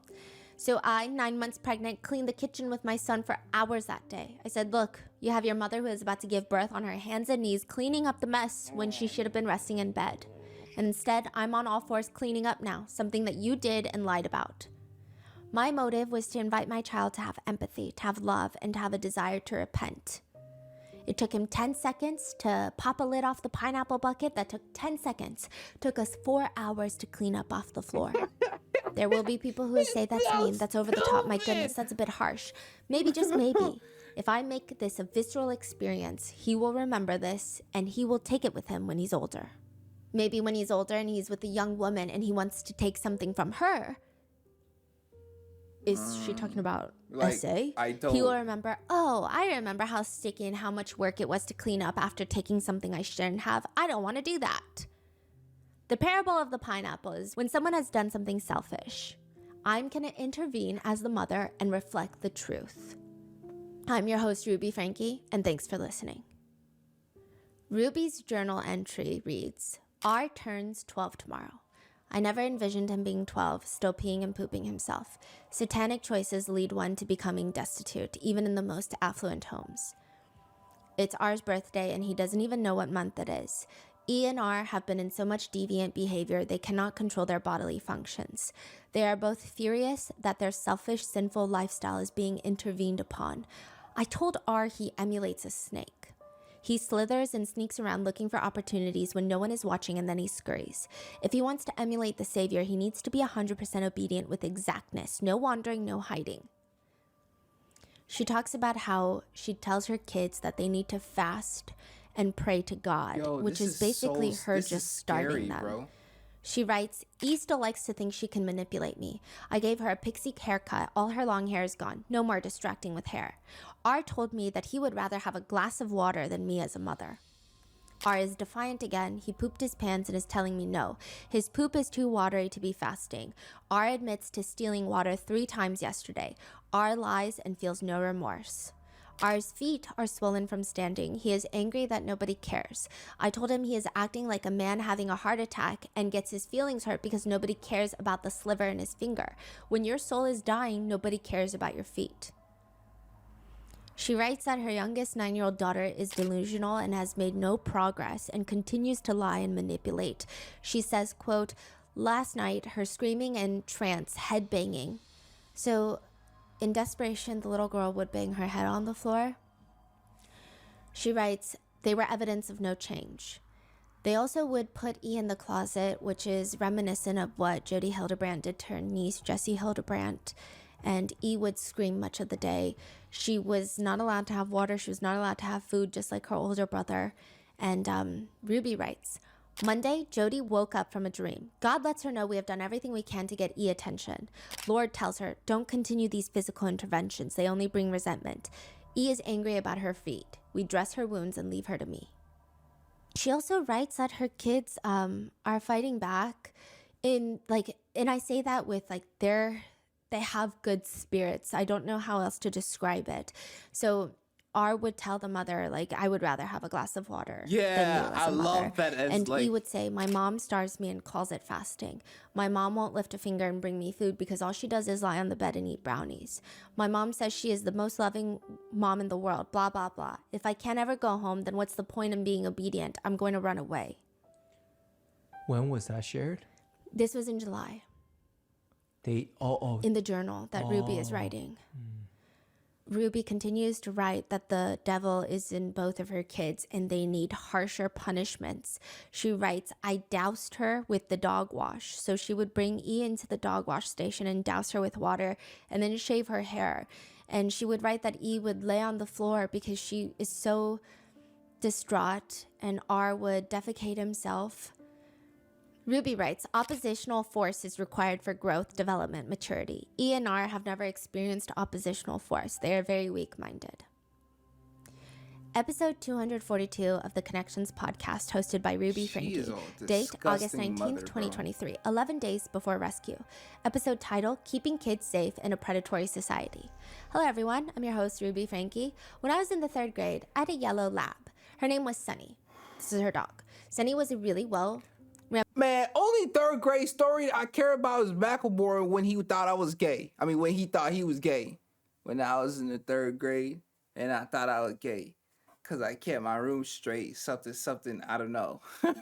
So I, 9 months pregnant, cleaned the kitchen with my son for hours that day. I said, look, you have your mother who is about to give birth on her hands and knees cleaning up the mess when she should have been resting in bed. And instead, I'm on all fours cleaning up now, something that you did and lied about. My motive was to invite my child to have empathy, to have love, and to have a desire to repent. It took him 10 seconds to pop a lid off the pineapple bucket. That took 10 seconds. Took us 4 hours to clean up off the floor. There will be people who say that's mean, that's over the top, my goodness, that's a bit harsh. Maybe, just maybe, if I make this a visceral experience, he will remember this and he will take it with him when he's older. Maybe when he's older and he's with a young woman and he wants to take something from her. Is she talking about essay? I don't. He will remember, oh, I remember how sticky and how much work it was to clean up after taking something I shouldn't have. I don't want to do that. The parable of the pineapple is when someone has done something selfish, I'm going to intervene as the mother and reflect the truth. I'm your host, Ruby Franke, and thanks for listening. Ruby's journal entry reads, R turns 12 tomorrow. I never envisioned him being 12, still peeing and pooping himself. Satanic choices lead one to becoming destitute, even in the most affluent homes. It's R's birthday, and he doesn't even know what month it is. E and R have been in so much deviant behavior they cannot control their bodily functions. They are both furious that their selfish, sinful lifestyle is being intervened upon. I told R he emulates a snake. He slithers and sneaks around looking for opportunities when no one is watching, and then he scurries. If he wants to emulate the savior, he needs to be 100% obedient with exactness. No wandering, no hiding. She talks about how she tells her kids that they need to fast and pray to God, which is basically her just starting them. Bro. She writes, E still likes to think she can manipulate me. I gave her a pixie haircut. All her long hair is gone. No more distracting with hair. R told me that he would rather have a glass of water than me as a mother. R is defiant again. He pooped his pants and is telling me no. His poop is too watery to be fasting. R admits to stealing water 3 times yesterday. R lies and feels no remorse. R's feet are swollen from standing. He is angry that nobody cares. I told him he is acting like a man having a heart attack and gets his feelings hurt because nobody cares about the sliver in his finger. When your soul is dying, nobody cares about your feet. She writes that her youngest 9-year-old daughter is delusional and has made no progress and continues to lie and manipulate. She says, quote, last night, her screaming and trance, head banging. So in desperation, the little girl would bang her head on the floor. She writes, they were evidence of no change. They also would put E in the closet, which is reminiscent of what Jody Hildebrandt did to her niece, Jessie Hildebrandt. And E would scream much of the day. She was not allowed to have water. She was not allowed to have food, just like her older brother. And Ruby writes, Monday, Jody woke up from a dream. God lets her know we have done everything we can to get E attention. Lord tells her, don't continue these physical interventions. They only bring resentment. E is angry about her feet. We dress her wounds and leave her to me. She also writes that her kids are fighting back and I say that with they have good spirits. I don't know how else to describe it. So R would tell the mother, I would rather have a glass of water than you as a mother. Love that. And he would say, my mom starves me and calls it fasting. My mom won't lift a finger and bring me food because all she does is lie on the bed and eat brownies. My mom says she is the most loving mom in the world, blah, blah, blah. If I can't ever go home, then what's the point in being obedient? I'm going to run away. When was that shared? This was in July. In the journal that Ruby is writing. Ruby continues to write that the devil is in both of her kids and they need harsher punishments. She writes, I doused her with the dog wash. So she would bring E into the dog wash station and douse her with water and then shave her hair. And she would write that E would lay on the floor because she is so distraught, and R would defecate himself. Ruby writes, oppositional force is required for growth, development, maturity. E and R have never experienced oppositional force. They are very weak-minded. Episode 242 of the Connections podcast, hosted by Ruby Franke. Date, August 19th, 2023, 11 days before rescue. Episode title, Keeping Kids Safe in a Predatory Society. Hello, everyone. I'm your host, Ruby Franke. When I was in the 3rd grade, I had a yellow lab. Her name was Sunny. This is her dog. Sunny was a really Man, only 3rd grade story I care about is Macklemore when he thought I was gay. I mean, when he thought he was gay. When I was in the 3rd grade and I thought I was gay. Because I kept my room straight. Something, I don't know. When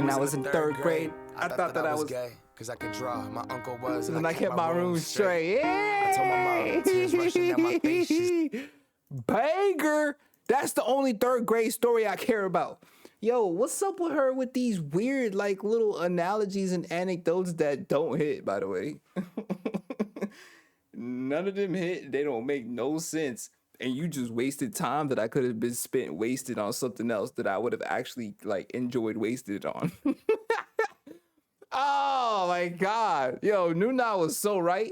I was in 3rd grade, I thought that I was gay. Cause I could draw. My uncle was. And I kept my room straight. Yeah. I told my mom, tears rushing down my face. Banger. That's the only 3rd grade story I care about. Yo, what's up with her with these weird, little analogies and anecdotes that don't hit, by the way? None of them hit. They don't make no sense. And you just wasted time that I could have been spent wasted on something else that I would have actually, enjoyed wasted on. Oh my God. Yo, Nuna was so right.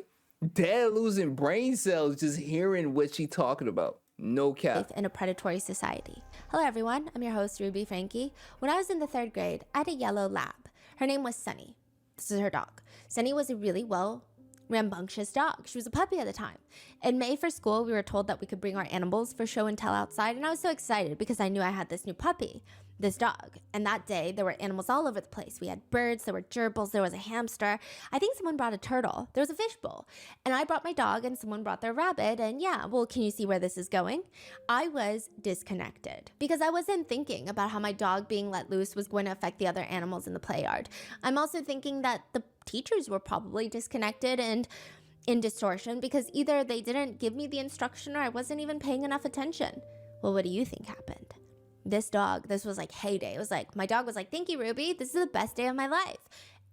Dad losing brain cells just hearing what she talking about. No cap. In a predatory society. Hello, everyone. I'm your host, Ruby Franke. When I was in the 3rd grade, I had a yellow lab. Her name was Sunny. This is her dog. Sunny was a really rambunctious dog. She was a puppy at the time. In May for school, we were told that we could bring our animals for show and tell outside, and I was so excited because I knew I had this new puppy. this dog. And that day, there were animals all over the place. We had birds, there were gerbils, there was a hamster. I think someone brought a turtle. There was a fishbowl. And I brought my dog and someone brought their rabbit. And yeah, well, can you see where this is going? I was disconnected because I wasn't thinking about how my dog being let loose was going to affect the other animals in the play yard. I'm also thinking that the teachers were probably disconnected and in distortion because either they didn't give me the instruction or I wasn't even paying enough attention. Well, what do you think happened? This was like heyday. It was like, my dog was like, thank you, Ruby. This is the best day of my life.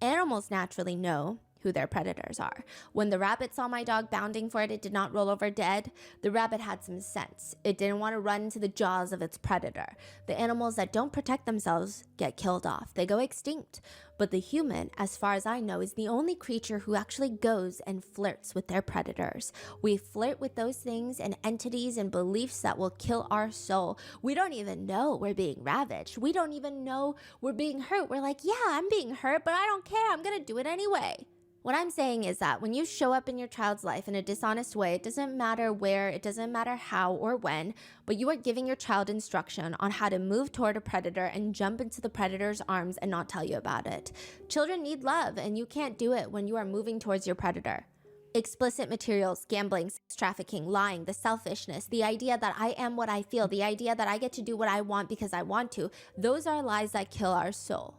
Animals naturally know who their predators are. When the rabbit saw my dog bounding for it, it did not roll over dead. The rabbit had some sense. It didn't want to run into the jaws of its predator. The animals that don't protect themselves get killed off. They go extinct. But the human, as far as I know, is the only creature who actually goes and flirts with their predators. We flirt with those things and entities and beliefs that will kill our soul. We don't even know we're being ravaged. We don't even know we're being hurt. We're like, yeah, I'm being hurt, but I don't care. I'm going to do it anyway. What I'm saying is that when you show up in your child's life in a dishonest way, it doesn't matter where, it doesn't matter how or when, but you are giving your child instruction on how to move toward a predator and jump into the predator's arms and not tell you about it. Children need love, and you can't do it when you are moving towards your predator. Explicit materials, gambling, sex trafficking, lying, the selfishness, the idea that I am what I feel, the idea that I get to do what I want because I want to, those are lies that kill our soul.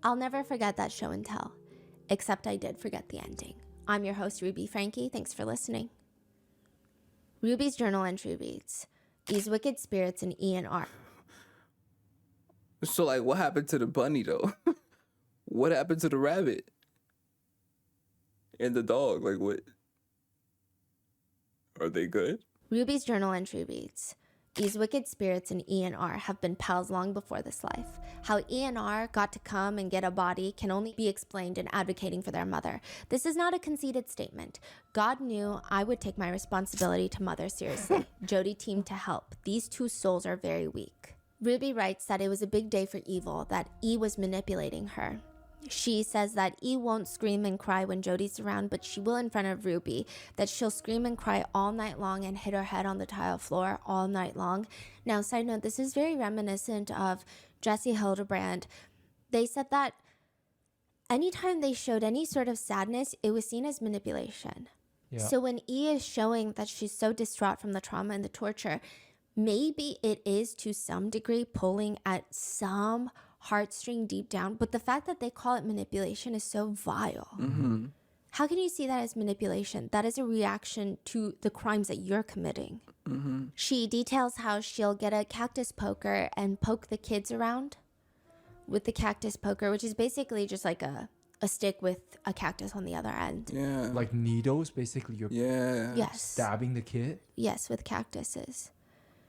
I'll never forget that show and tell. Except I did forget the ending. I'm your host, Ruby Franke. Thanks for listening. Ruby's journal entry reads, these wicked spirits in E and R. So, like, what happened to the bunny, though? What happened to the rabbit? And the dog? Like, what? Are they good? Ruby's journal entry reads, these wicked spirits in E and R have been pals long before this life. How E and R got to come and get a body can only be explained in advocating for their mother. This is not a conceited statement. God knew I would take my responsibility to mother seriously. Jody teamed to help. These two souls are very weak. Ruby writes that it was a big day for evil, that E was manipulating her. She says that E won't scream and cry when Jody's around, but she will in front of Ruby, that she'll scream and cry all night long and hit her head on the tile floor all night long. Now, side note, this is very reminiscent of Jesse Hildebrand. They said that anytime they showed any sort of sadness, it was seen as manipulation. Yeah. So when E is showing that she's so distraught from the trauma and the torture, maybe it is to some degree pulling at some heartstring deep down, but the fact that they call it manipulation is so vile. Mm-hmm. How can you see that as manipulation? That is a reaction to the crimes that you're committing. Mm-hmm. She details how she'll get a cactus poker and poke the kids around with the cactus poker, which is basically just like a stick with a cactus on the other end. Yeah. Like needles, basically. You're yes. stabbing the kid? Yes, with cactuses.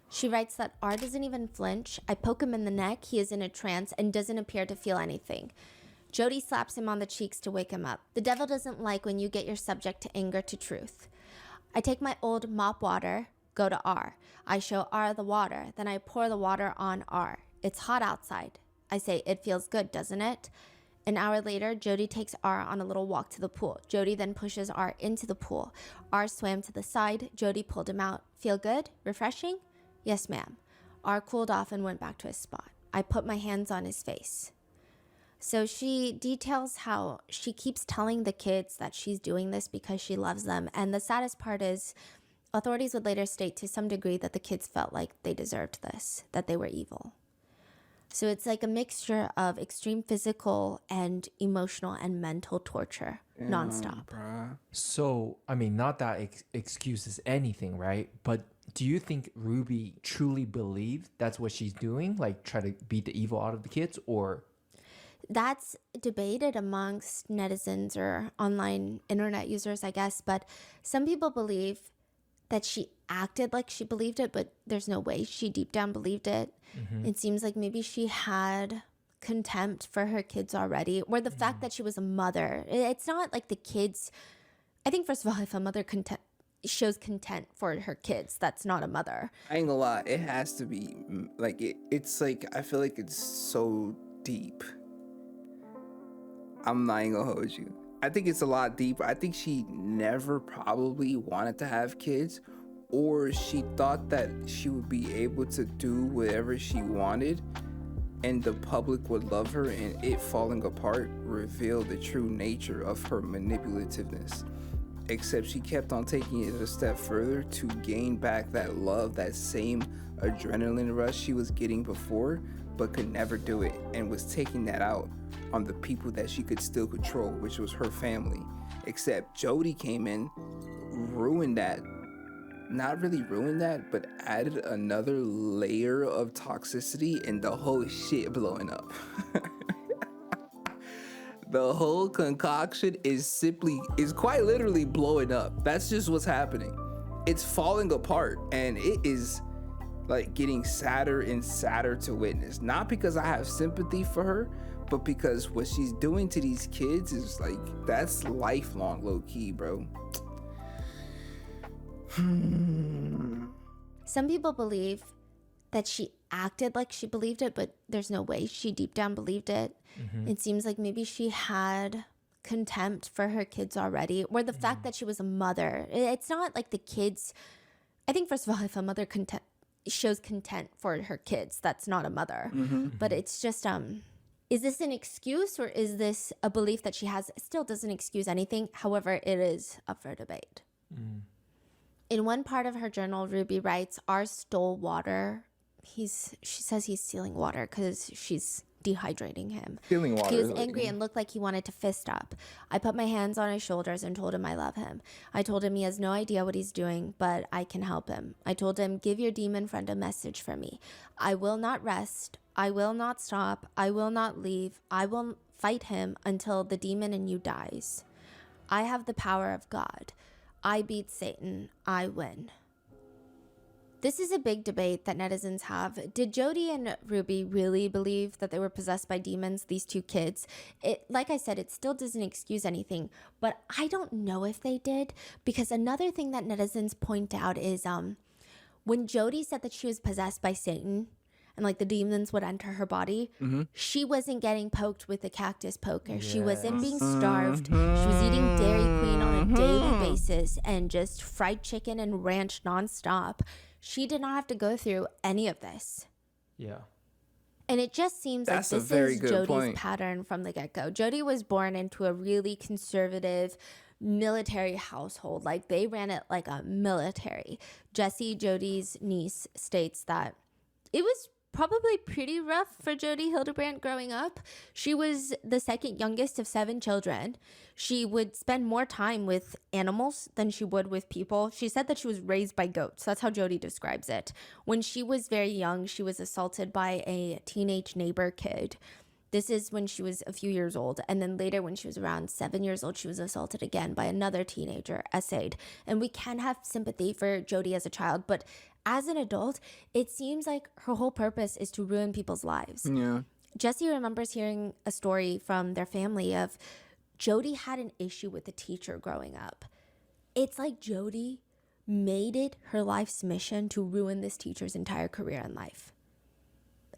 She writes that R doesn't even flinch. I poke him in the neck. He is in a trance and doesn't appear to feel anything. Jody slaps him on the cheeks to wake him up. The devil doesn't like when you get your subject to anger to truth. I take my old mop water, go to R. I show R the water. Then I pour the water on R. It's hot outside. I say, it feels good, doesn't it? An hour later, Jody takes R on a little walk to the pool. Jody then pushes R into the pool. R swam to the side. Jody pulled him out. Feel good? Refreshing? Yes, ma'am. R cooled off and went back to his spot. I put my hands on his face. So she details how she keeps telling the kids that she's doing this because she loves them. And the saddest part is authorities would later state to some degree that the kids felt like they deserved this, that they were evil. So it's like a mixture of extreme physical and emotional and mental torture nonstop. Bruh. So, I mean, not that excuses anything, right? But do you think Ruby truly believed that's what she's doing? Like try to beat the evil out of the kids, or? That's debated amongst netizens or online internet users, I guess. But some people believe that she acted like she believed it, but there's no way she deep down believed it. Mm-hmm. It seems like maybe she had contempt for her kids already, or the fact that she was a mother. It's not like the kids. I think, first of all, if a mother shows content for her kids, that's not a mother. I ain't gonna lie, it has to be like it's like I feel like it's so deep. I'm not even gonna hold you. I think it's a lot deeper. I think she never probably wanted to have kids, or she thought that she would be able to do whatever she wanted and the public would love her, and it falling apart revealed the true nature of her manipulativeness. Except she kept on taking it a step further to gain back that love, that same adrenaline rush she was getting before, but could never do it, and was taking that out on the people that she could still control, which was her family. Except Jody came in, ruined that. Not really ruined that, but added another layer of toxicity, and the whole shit blowing up. The whole concoction is quite literally blowing up. That's just what's happening. It's falling apart, and it is like getting sadder and sadder to witness. Not because I have sympathy for her, but because what she's doing to these kids is like, that's lifelong, low key, bro. Some people believe that she acted like she believed it, but there's no way she deep down believed it. It seems like maybe she had contempt for her kids already, or the fact that she was a mother. It's not like the kids. I think, first of all, if a mother shows contempt for her kids, that's not a mother. But it's just, is this an excuse, or is this a belief that she has? It still doesn't excuse anything. However, it is up for debate. In one part of her journal, Ruby writes, "R stole water." She says he's stealing water because she's dehydrating him. Stealing water. He was angry and looked like he wanted to fist up. I put my hands on his shoulders and told him I love him. I told him he has no idea what he's doing, but I can help him. I told him, give your demon friend a message for me. I will not rest. I will not stop. I will not leave. I will fight him until the demon in you dies. I have the power of God. I beat Satan. I win. This is a big debate that netizens have. Did Jody and Ruby really believe that they were possessed by demons, these two kids? Like I said, it still doesn't excuse anything, but I don't know if they did, because another thing that netizens point out is when Jody said that she was possessed by Satan and like the demons would enter her body, she wasn't getting poked with a cactus poker. She wasn't being starved. She was eating Dairy Queen on a daily basis and just fried chicken and ranch nonstop. She did not have to go through any of this. Yeah. And it just seems like this is Jody's pattern from the get-go. Jody was born into a really conservative military household. Like, they ran it like a military. Jessie, Jody's niece, states that it was probably pretty rough for Jody Hildebrandt growing up. She was the second youngest of 7 children. She would spend more time with animals than she would with people. She said that she was raised by goats. That's how Jody describes it. When she was very young, she was assaulted by a teenage neighbor kid. This is when she was a few years old. And then later, when she was around 7 years old, she was assaulted again by another teenager, essayed. And we can have sympathy for Jody as a child, but as an adult, it seems like her whole purpose is to ruin people's lives. Yeah. Jessie remembers hearing a story from their family of Jody had an issue with a teacher growing up. It's like Jody made it her life's mission to ruin this teacher's entire career in life.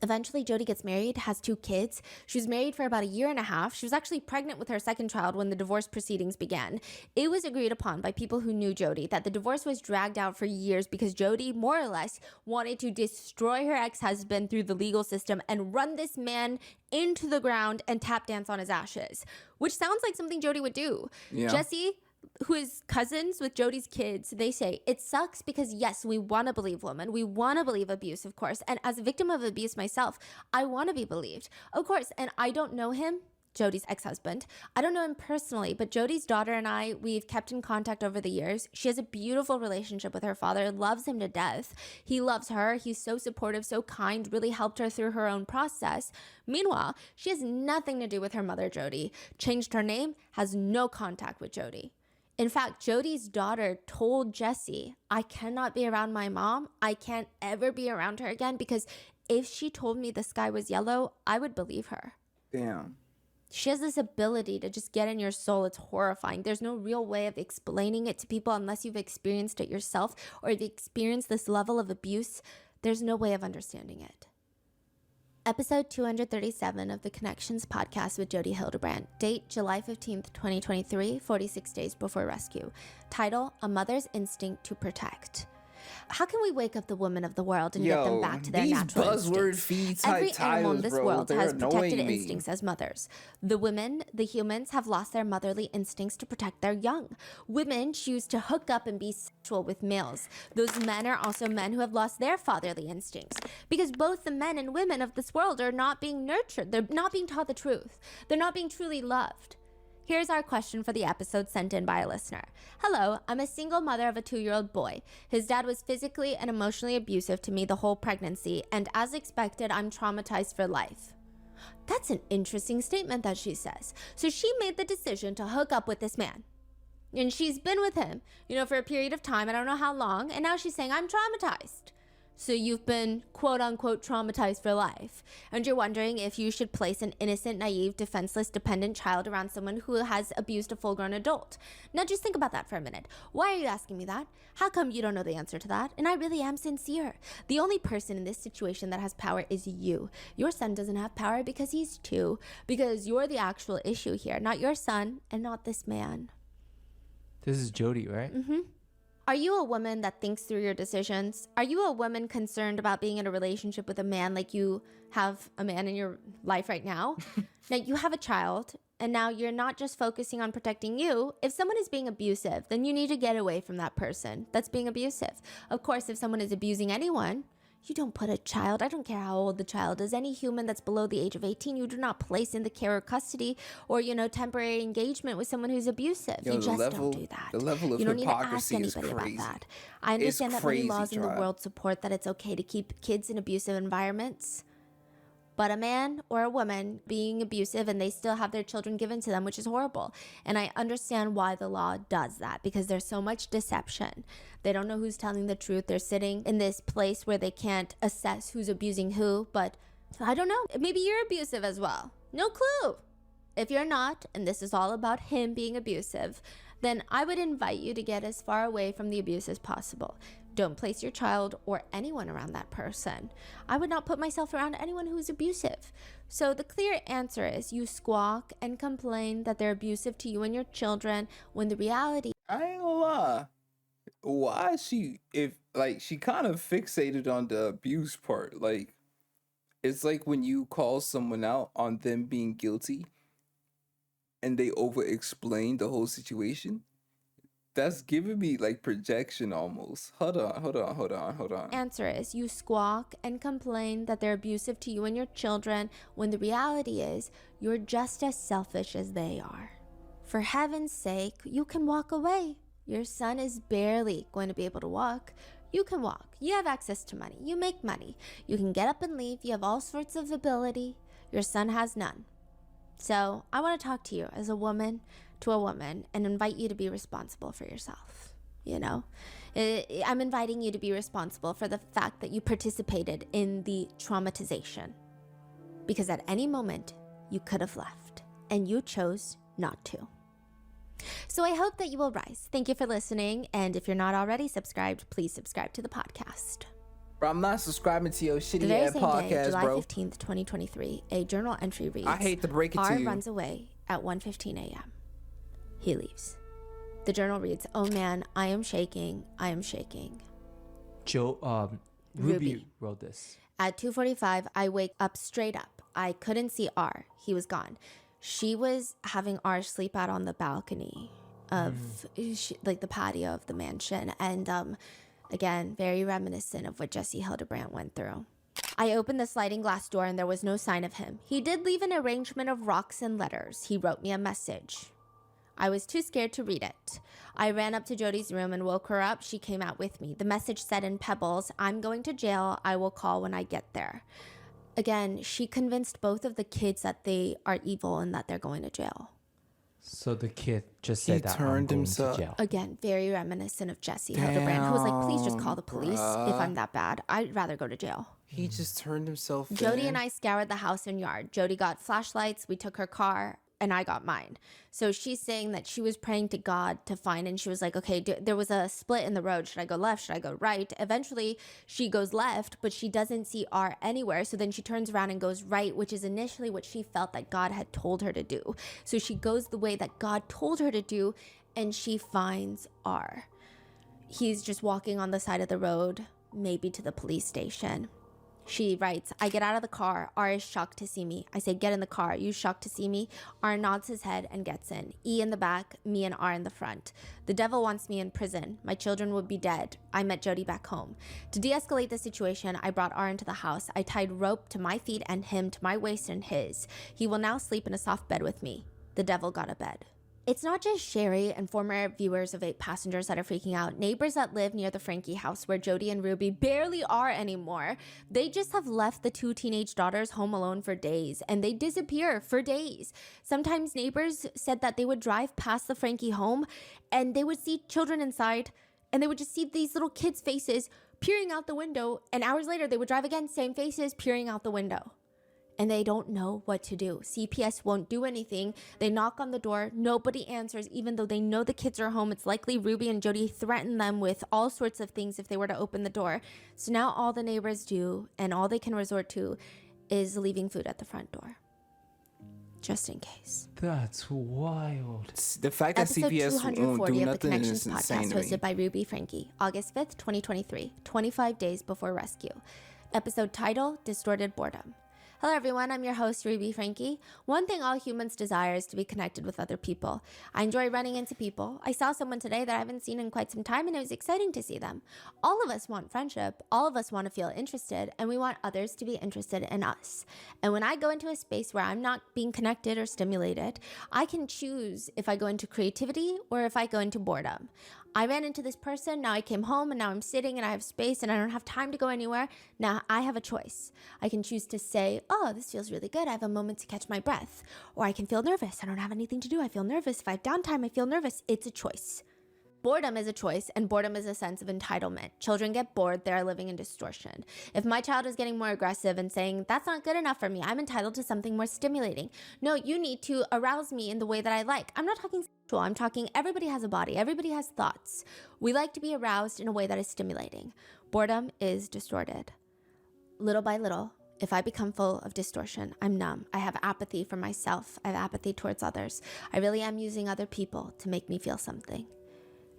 Eventually, Jody gets married, has 2 kids. She was married for about a year and a half. She was actually pregnant with her second child when the divorce proceedings began. It was agreed upon by people who knew Jody that the divorce was dragged out for years because Jody, more or less, wanted to destroy her ex-husband through the legal system and run this man into the ground and tap dance on his ashes, which sounds like something Jody would do. Yeah. Jessie, who is cousins with Jody's kids, they say, it sucks because yes, we want to believe women. We want to believe abuse, of course. And as a victim of abuse myself, I want to be believed, of course. And I don't know him, Jody's ex-husband. I don't know him personally, but Jody's daughter and I, we've kept in contact over the years. She has a beautiful relationship with her father, loves him to death. He loves her. He's so supportive, so kind, really helped her through her own process. Meanwhile, she has nothing to do with her mother, Jody. Changed her name, has no contact with Jody. In fact, Jody's daughter told Jessie, I cannot be around my mom. I can't ever be around her again because if she told me the sky was yellow, I would believe her. Damn. She has this ability to just get in your soul. It's horrifying. There's no real way of explaining it to people unless you've experienced it yourself or you've experienced this level of abuse. There's no way of understanding it. Episode 237 of the Connections podcast with Jody Hildebrandt. Date July 15th, 2023, 46 days before rescue. Title, A Mother's Instinct to Protect. How can we wake up the women of the world and get them back to their natural buzzword instincts? feed type Every animal in titles, this bro, world they're has protected annoying me. instincts as mothers. The women, the humans, have lost their motherly instincts to protect their young. Women choose to hook up and be sexual with males. Those men are also men who have lost their fatherly instincts, because both the men and women of this world are not being nurtured. They're not being taught the truth. They're not being truly loved. Here's our question for the episode sent in by a listener. Hello, I'm a single mother of a 2-year-old boy. His dad was physically and emotionally abusive to me the whole pregnancy, and as expected, I'm traumatized for life. That's an interesting statement that she says. So she made the decision to hook up with this man. And she's been with him, for a period of time. I don't know how long. And now she's saying, I'm traumatized. So you've been quote unquote traumatized for life. And you're wondering if you should place an innocent, naive, defenseless, dependent child around someone who has abused a full-grown adult. Now just think about that for a minute. Why are you asking me that? How come you don't know the answer to that? And I really am sincere. The only person in this situation that has power is you. Your son doesn't have power because he's 2, because you're the actual issue here, not your son and not this man. This is Jody, right? Mm-hmm. Are you a woman that thinks through your decisions? Are you a woman concerned about being in a relationship with a man like you have a man in your life right now? Now you have a child, and now you're not just focusing on protecting you. If someone is being abusive, then you need to get away from that person that's being abusive. Of course, if someone is abusing anyone, you don't put a child, I don't care how old the child is, any human that's below the age of 18, you do not place in the care or custody or, temporary engagement with someone who's abusive. You just don't do that. The level of you don't need to ask hypocrisy is anybody crazy. about that. I understand that many laws in the Tribe. world support that it's okay to keep kids in abusive environments. But a man or a woman being abusive and they still have their children given to them, which is horrible. And I understand why the law does that, because there's so much deception. They don't know who's telling the truth. They're sitting in this place where they can't assess who's abusing who. But I don't know. Maybe you're abusive as well. No clue. If you're not, and this is all about him being abusive, then I would invite you to get as far away from the abuse as possible. Don't place your child or anyone around that person. I would not put myself around anyone who is abusive. So the clear answer is you squawk and complain that they're abusive to you and your children, when the reality... I ain't gonna lie. Why is she, she kind of fixated on the abuse part. It's like when you call someone out on them being guilty and they over-explain the whole situation. That's giving me projection almost. Hold on. Answer is you squawk and complain that they're abusive to you and your children, when the reality is you're just as selfish as they are. For heaven's sake, you can walk away. Your son is barely going to be able to walk. You can walk. You have access to money. You make money. You can get up and leave. You have all sorts of ability. Your son has none. So I want to talk to you as a woman to a woman and invite you to be responsible for yourself. I'm inviting you to be responsible for the fact that you participated in the traumatization, because at any moment you could have left and you chose not to. So I hope that you will rise. Thank you for listening. And if you're not already subscribed, please subscribe to the podcast. Bro, I'm not subscribing to your The shitty very ass same podcast, day, July bro. 15th, 2023, a journal entry reads, I hate to break it to R you. runs away at 1:15 a.m. He leaves. The journal reads, oh man, I am shaking. I am shaking. Ruby wrote this. At 2:45, I wake up straight up. I couldn't see R. He was gone. She was having R sleep out on the balcony of the patio of the mansion. And again, very reminiscent of what Jesse Hildebrandt went through. I opened the sliding glass door and there was no sign of him. He did leave an arrangement of rocks and letters. He wrote me a message. I was too scared to read it. I ran up to Jody's room and woke her up. She came out with me. The message said in pebbles, I'm going to jail. I will call when I get there. Again, she convinced both of the kids that they are evil and that they're going to jail. So the kid just said that I'm going to jail. Again, very reminiscent of Jesse Hildebrandt, who was like, please just call the police if I'm that bad. I'd rather go to jail. He just turned himself in. Jody and I scoured the house and yard. Jody got flashlights. We took her car. And I got mine. So she's saying that she was praying to God to find, and she was like, okay, there was a split in the road. Should I go left? Should I go right? Eventually she goes left, but she doesn't see R anywhere. So then she turns around and goes right, which is initially what she felt that God had told her to do. So she goes the way that God told her to do, and she finds R. he's just walking on the side of the road, maybe to the police station. She writes, I get out of the car. R is shocked to see me. I say, get in the car. You shocked to see me? R nods his head and gets in. E in the back, me and R in the front. The devil wants me in prison. My children would be dead. I met Jody back home. To de-escalate the situation, I brought R into the house. I tied rope to my feet and him to my waist and his. He will now sleep in a soft bed with me. The devil got a bed. It's not just Sherry and former viewers of 8 Passengers that are freaking out. Neighbors that live near the Franke house where Jody and Ruby barely are anymore, they just have left the 2 teenage daughters home alone for days, and they disappear for days. Sometimes neighbors said that they would drive past the Franke home and they would see children inside, and they would just see these little kids' faces peering out the window, and hours later they would drive again, same faces peering out the window. And they don't know what to do. CPS won't do anything. They knock on the door. Nobody answers, even though they know the kids are home. It's likely Ruby and Jody threaten them with all sorts of things if they were to open the door. So now all the neighbors do, and all they can resort to, is leaving food at the front door. Just in case. That's wild. The fact that Episode CPS won't 240 do of the nothing Connections is insane podcast, to me. hosted by Ruby Franke, August 5th, 2023, 25 days before rescue. Episode title, Distorted Boredom. Hello everyone, I'm your host, Ruby Franke. One thing all humans desire is to be connected with other people. I enjoy running into people. I saw someone today that I haven't seen in quite some time, and it was exciting to see them. All of us want friendship, all of us want to feel interested, and we want others to be interested in us. And when I go into a space where I'm not being connected or stimulated, I can choose if I go into creativity or if I go into boredom. I ran into this person, now I came home, and now I'm sitting and I have space and I don't have time to go anywhere. Now I have a choice. I can choose to say, oh, this feels really good. I have a moment to catch my breath. Or I can feel nervous. I don't have anything to do. I feel nervous. If I have downtime, I feel nervous. It's a choice. Boredom is a choice, and boredom is a sense of entitlement. Children get bored, they're living in distortion. If my child is getting more aggressive and saying, that's not good enough for me, I'm entitled to something more stimulating. No, you need to arouse me in the way that I like. I'm not talking sexual, I'm talking everybody has a body, everybody has thoughts. We like to be aroused in a way that is stimulating. Boredom is distorted. Little by little, if I become full of distortion, I'm numb. I have apathy for myself. I have apathy towards others. I really am using other people to make me feel something.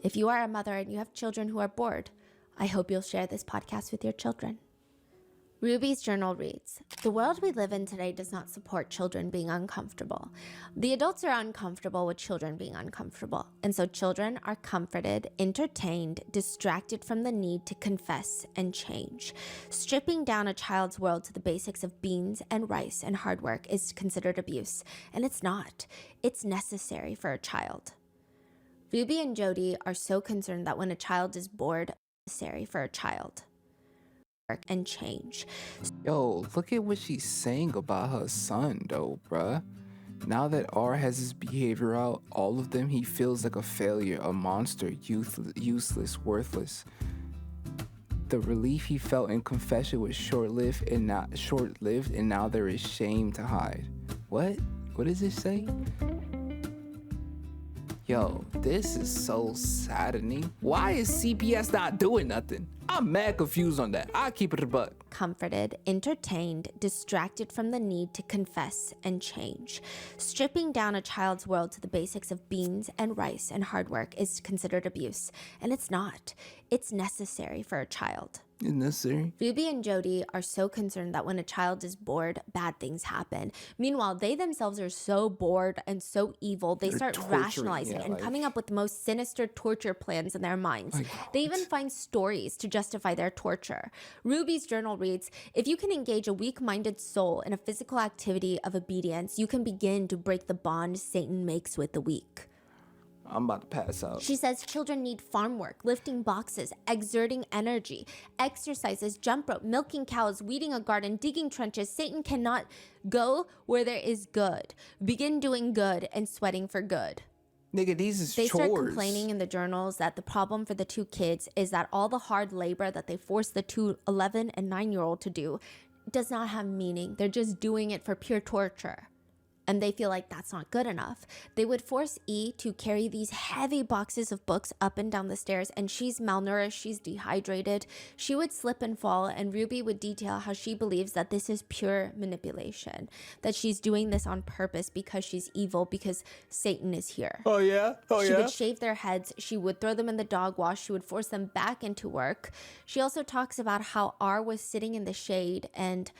If you are a mother and you have children who are bored, I hope you'll share this podcast with your children. Ruby's journal reads, the world we live in today does not support children being uncomfortable. The adults are uncomfortable with children being uncomfortable, and so children are comforted, entertained, distracted from the need to confess and change. Stripping down a child's world to the basics of beans and rice and hard work is considered abuse, and it's not. It's necessary for a child. Ruby and Jody are so concerned that when a child is bored, it's necessary for a child. And change. Yo, look at what she's saying about her son, though, bruh. Now that R has his behavior out, all of them, he feels like a failure, a monster, useless, worthless. The relief he felt in confession was short-lived, and now there is shame to hide. What? What does it say? Yo, this is so saddening. Why is CPS not doing nothing? I'm mad confused on that. I'll keep it a buck. Comforted, entertained, distracted from the need to confess and change. Stripping down a child's world to the basics of beans and rice and hard work is considered abuse, and it's not. It's necessary for a child. It's necessary. Ruby and Jody are so concerned that when a child is bored, bad things happen. Meanwhile, they themselves are so bored and so evil, they start rationalizing and coming up with the most sinister torture plans in their minds. They even find stories to justify their torture. Ruby's journal reads, if you can engage a weak-minded soul in a physical activity of obedience, you can begin to break the bond Satan makes with the weak. I'm about to pass out. She says children need farm work, lifting boxes, exerting energy, exercises, jump rope, milking cows, weeding a garden, digging trenches. Satan cannot go where there is good. Begin doing good and sweating for good. Nigga, these is They chores. start complaining in the journals that the problem for the 2 kids is that all the hard labor that they force the 2 11 and 9-year-old to do does not have meaning. They're just doing it for pure torture. and they feel like that's not good enough. They would force E to carry these heavy boxes of books up and down the stairs, and she's malnourished, she's dehydrated. She would slip and fall, and Ruby would detail how she believes that this is pure manipulation, that she's doing this on purpose because she's evil, because Satan is here. Oh, yeah? She would shave their heads. She would throw them in the dog wash. She would force them back into work. She also talks about how R was sitting in the shade, and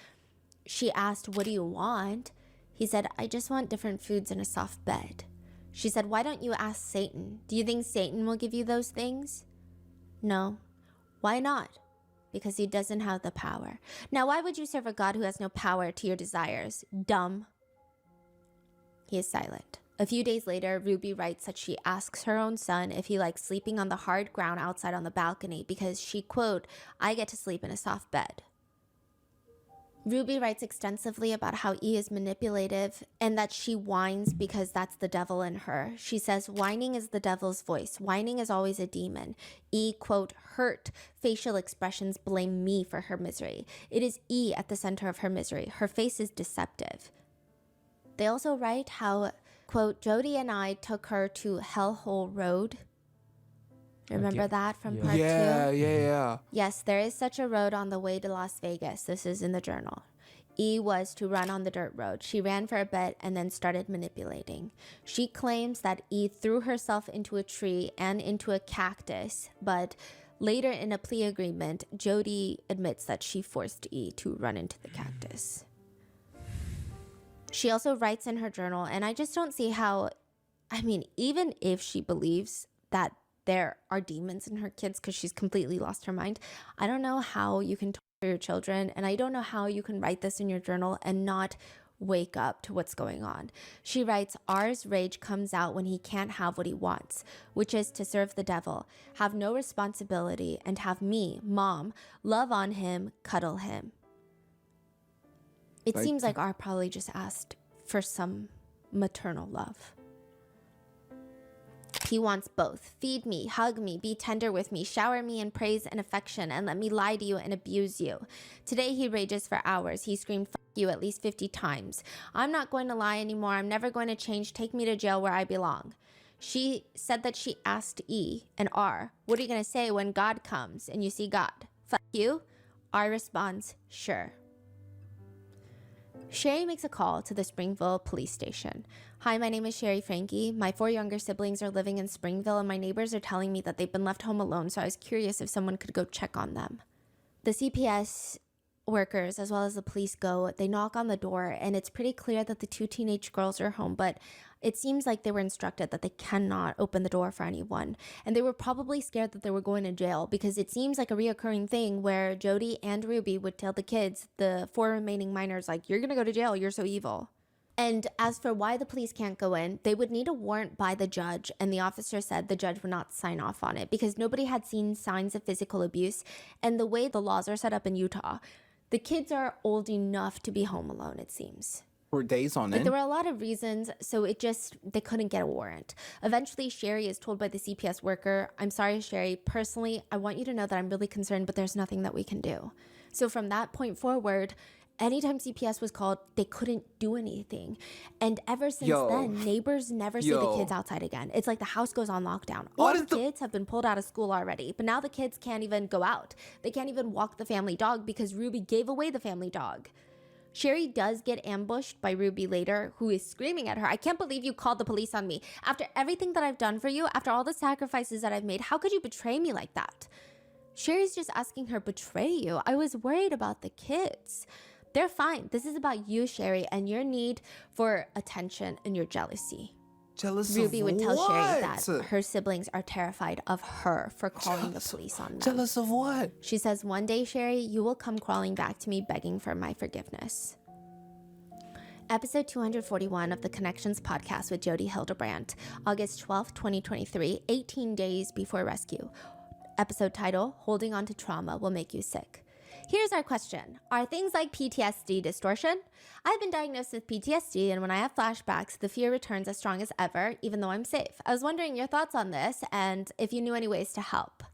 she asked, "What do you want?" He said, "I just want different foods and a soft bed." She said, "Why don't you ask Satan? Do you think Satan will give you those things?" No. Why not? Because he doesn't have the power. Now, why would you serve a God who has no power to your desires? Dumb. He is silent. A few days later, Ruby writes that she asks her own son if he likes sleeping on the hard ground outside on the balcony because she, quote, "I get to sleep in a soft bed." Ruby writes extensively about how E is manipulative and that she whines because that's the devil in her. She says, "Whining is the devil's voice. Whining is always a demon." E, quote, "hurt facial expressions blame me for her misery. It is E at the center of her misery. Her face is deceptive." They also write how, quote, "Jody and I took her to Hellhole Road." Remember that from part 2? Yeah. Yes, there is such a road on the way to Las Vegas. This is in the journal. E was to run on the dirt road. She ran for a bit and then started manipulating. She claims that E threw herself into a tree and into a cactus, but later in a plea agreement, Jody admits that she forced E to run into the cactus. She also writes in her journal, and I just don't see how, even if she believes that there are demons in her kids because she's completely lost her mind, I don't know how you can talk to your children, and I don't know how you can write this in your journal and not wake up to what's going on. She writes, "R's rage comes out when he can't have what he wants, which is to serve the devil, have no responsibility, and have me, mom, love on him, cuddle him." It seems like R probably just asked for some maternal love. He wants both. Feed me, hug me, be tender with me, shower me in praise and affection, and let me lie to you and abuse you. Today he rages for hours. He screamed, "Fuck you," at least 50 times. "I'm not going to lie anymore. I'm never going to change. Take me to jail where I belong." She said that she asked E and R, "What are you going to say when God comes and you see God? Fuck you?" R responds, "Sure." Sherry makes a call to the Springville police station. "Hi, my name is Sherry Franke. My 4 younger siblings are living in Springville, and my neighbors are telling me that they've been left home alone, so I was curious if someone could go check on them." The CPS workers, as well as the police, go. They knock on the door, and it's pretty clear that the 2 teenage girls are home, but it seems like they were instructed that they cannot open the door for anyone. And they were probably scared that they were going to jail, because it seems like a reoccurring thing where Jody and Ruby would tell the kids, the 4 remaining minors, like, "You're going to go to jail. You're so evil." And as for why the police can't go in, they would need a warrant by the judge, and the officer said the judge would not sign off on it because nobody had seen signs of physical abuse. And the way the laws are set up in Utah, the kids are old enough to be home alone, it seems. For days on end? There were a lot of reasons, so they couldn't get a warrant. Eventually, Sherry is told by the CPS worker, "I'm sorry, Sherry. Personally, I want you to know that I'm really concerned, but there's nothing that we can do." So from that point forward, anytime CPS was called, they couldn't do anything. And ever since then, neighbors never see the kids outside again. It's like the house goes on lockdown. All the kids have been pulled out of school already, but now the kids can't even go out. They can't even walk the family dog because Ruby gave away the family dog. Sherry does get ambushed by Ruby later, who is screaming at her, "I can't believe you called the police on me. After everything that I've done for you, after all the sacrifices that I've made, how could you betray me like that?" Sherry's just asking her, "Betray you? I was worried about the kids. They're fine. This is about you, Sherry, and your need for attention and your jealousy." Jealous Ruby of would tell what? Sherry that her siblings are terrified of her for calling the police on them. Jealous of what? She says, "One day, Sherry, you will come crawling back to me begging for my forgiveness." Episode 241 of the Connections podcast with Jody Hildebrandt, August 12th, 2023, 18 days before rescue. Episode title, "Holding On to Trauma Will Make You Sick." Here's our question. Are things like PTSD distortion? I've been diagnosed with PTSD, and when I have flashbacks, the fear returns as strong as ever, even though I'm safe. I was wondering your thoughts on this, and if you knew any ways to help.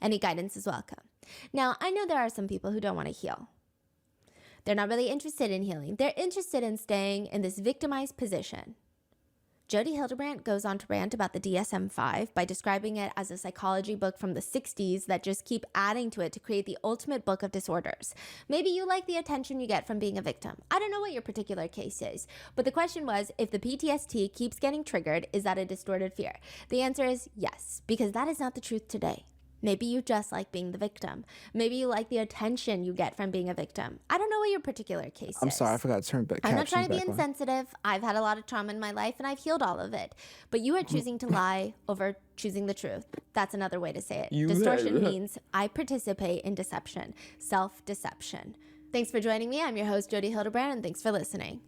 Any guidance is welcome. Now, I know there are some people who don't want to heal. They're not really interested in healing. They're interested in staying in this victimized position. Jodi Hildebrandt goes on to rant about the DSM-5 by describing it as a psychology book from the 60s that just keep adding to it to create the ultimate book of disorders. Maybe you like the attention you get from being a victim. I don't know what your particular case is, but the question was, if the PTSD keeps getting triggered, is that a distorted fear? The answer is yes, because that is not the truth today. Maybe you just like being the victim. Maybe you like the attention you get from being a victim. I don't know what your particular case is. I'm sorry, I forgot to turn back. I'm not trying to be insensitive. I've had a lot of trauma in my life and I've healed all of it. But you are choosing to lie over choosing the truth. That's another way to say it. Distortion means I participate in deception, self-deception. Thanks for joining me. I'm your host, Jodi Hildebrandt, and thanks for listening.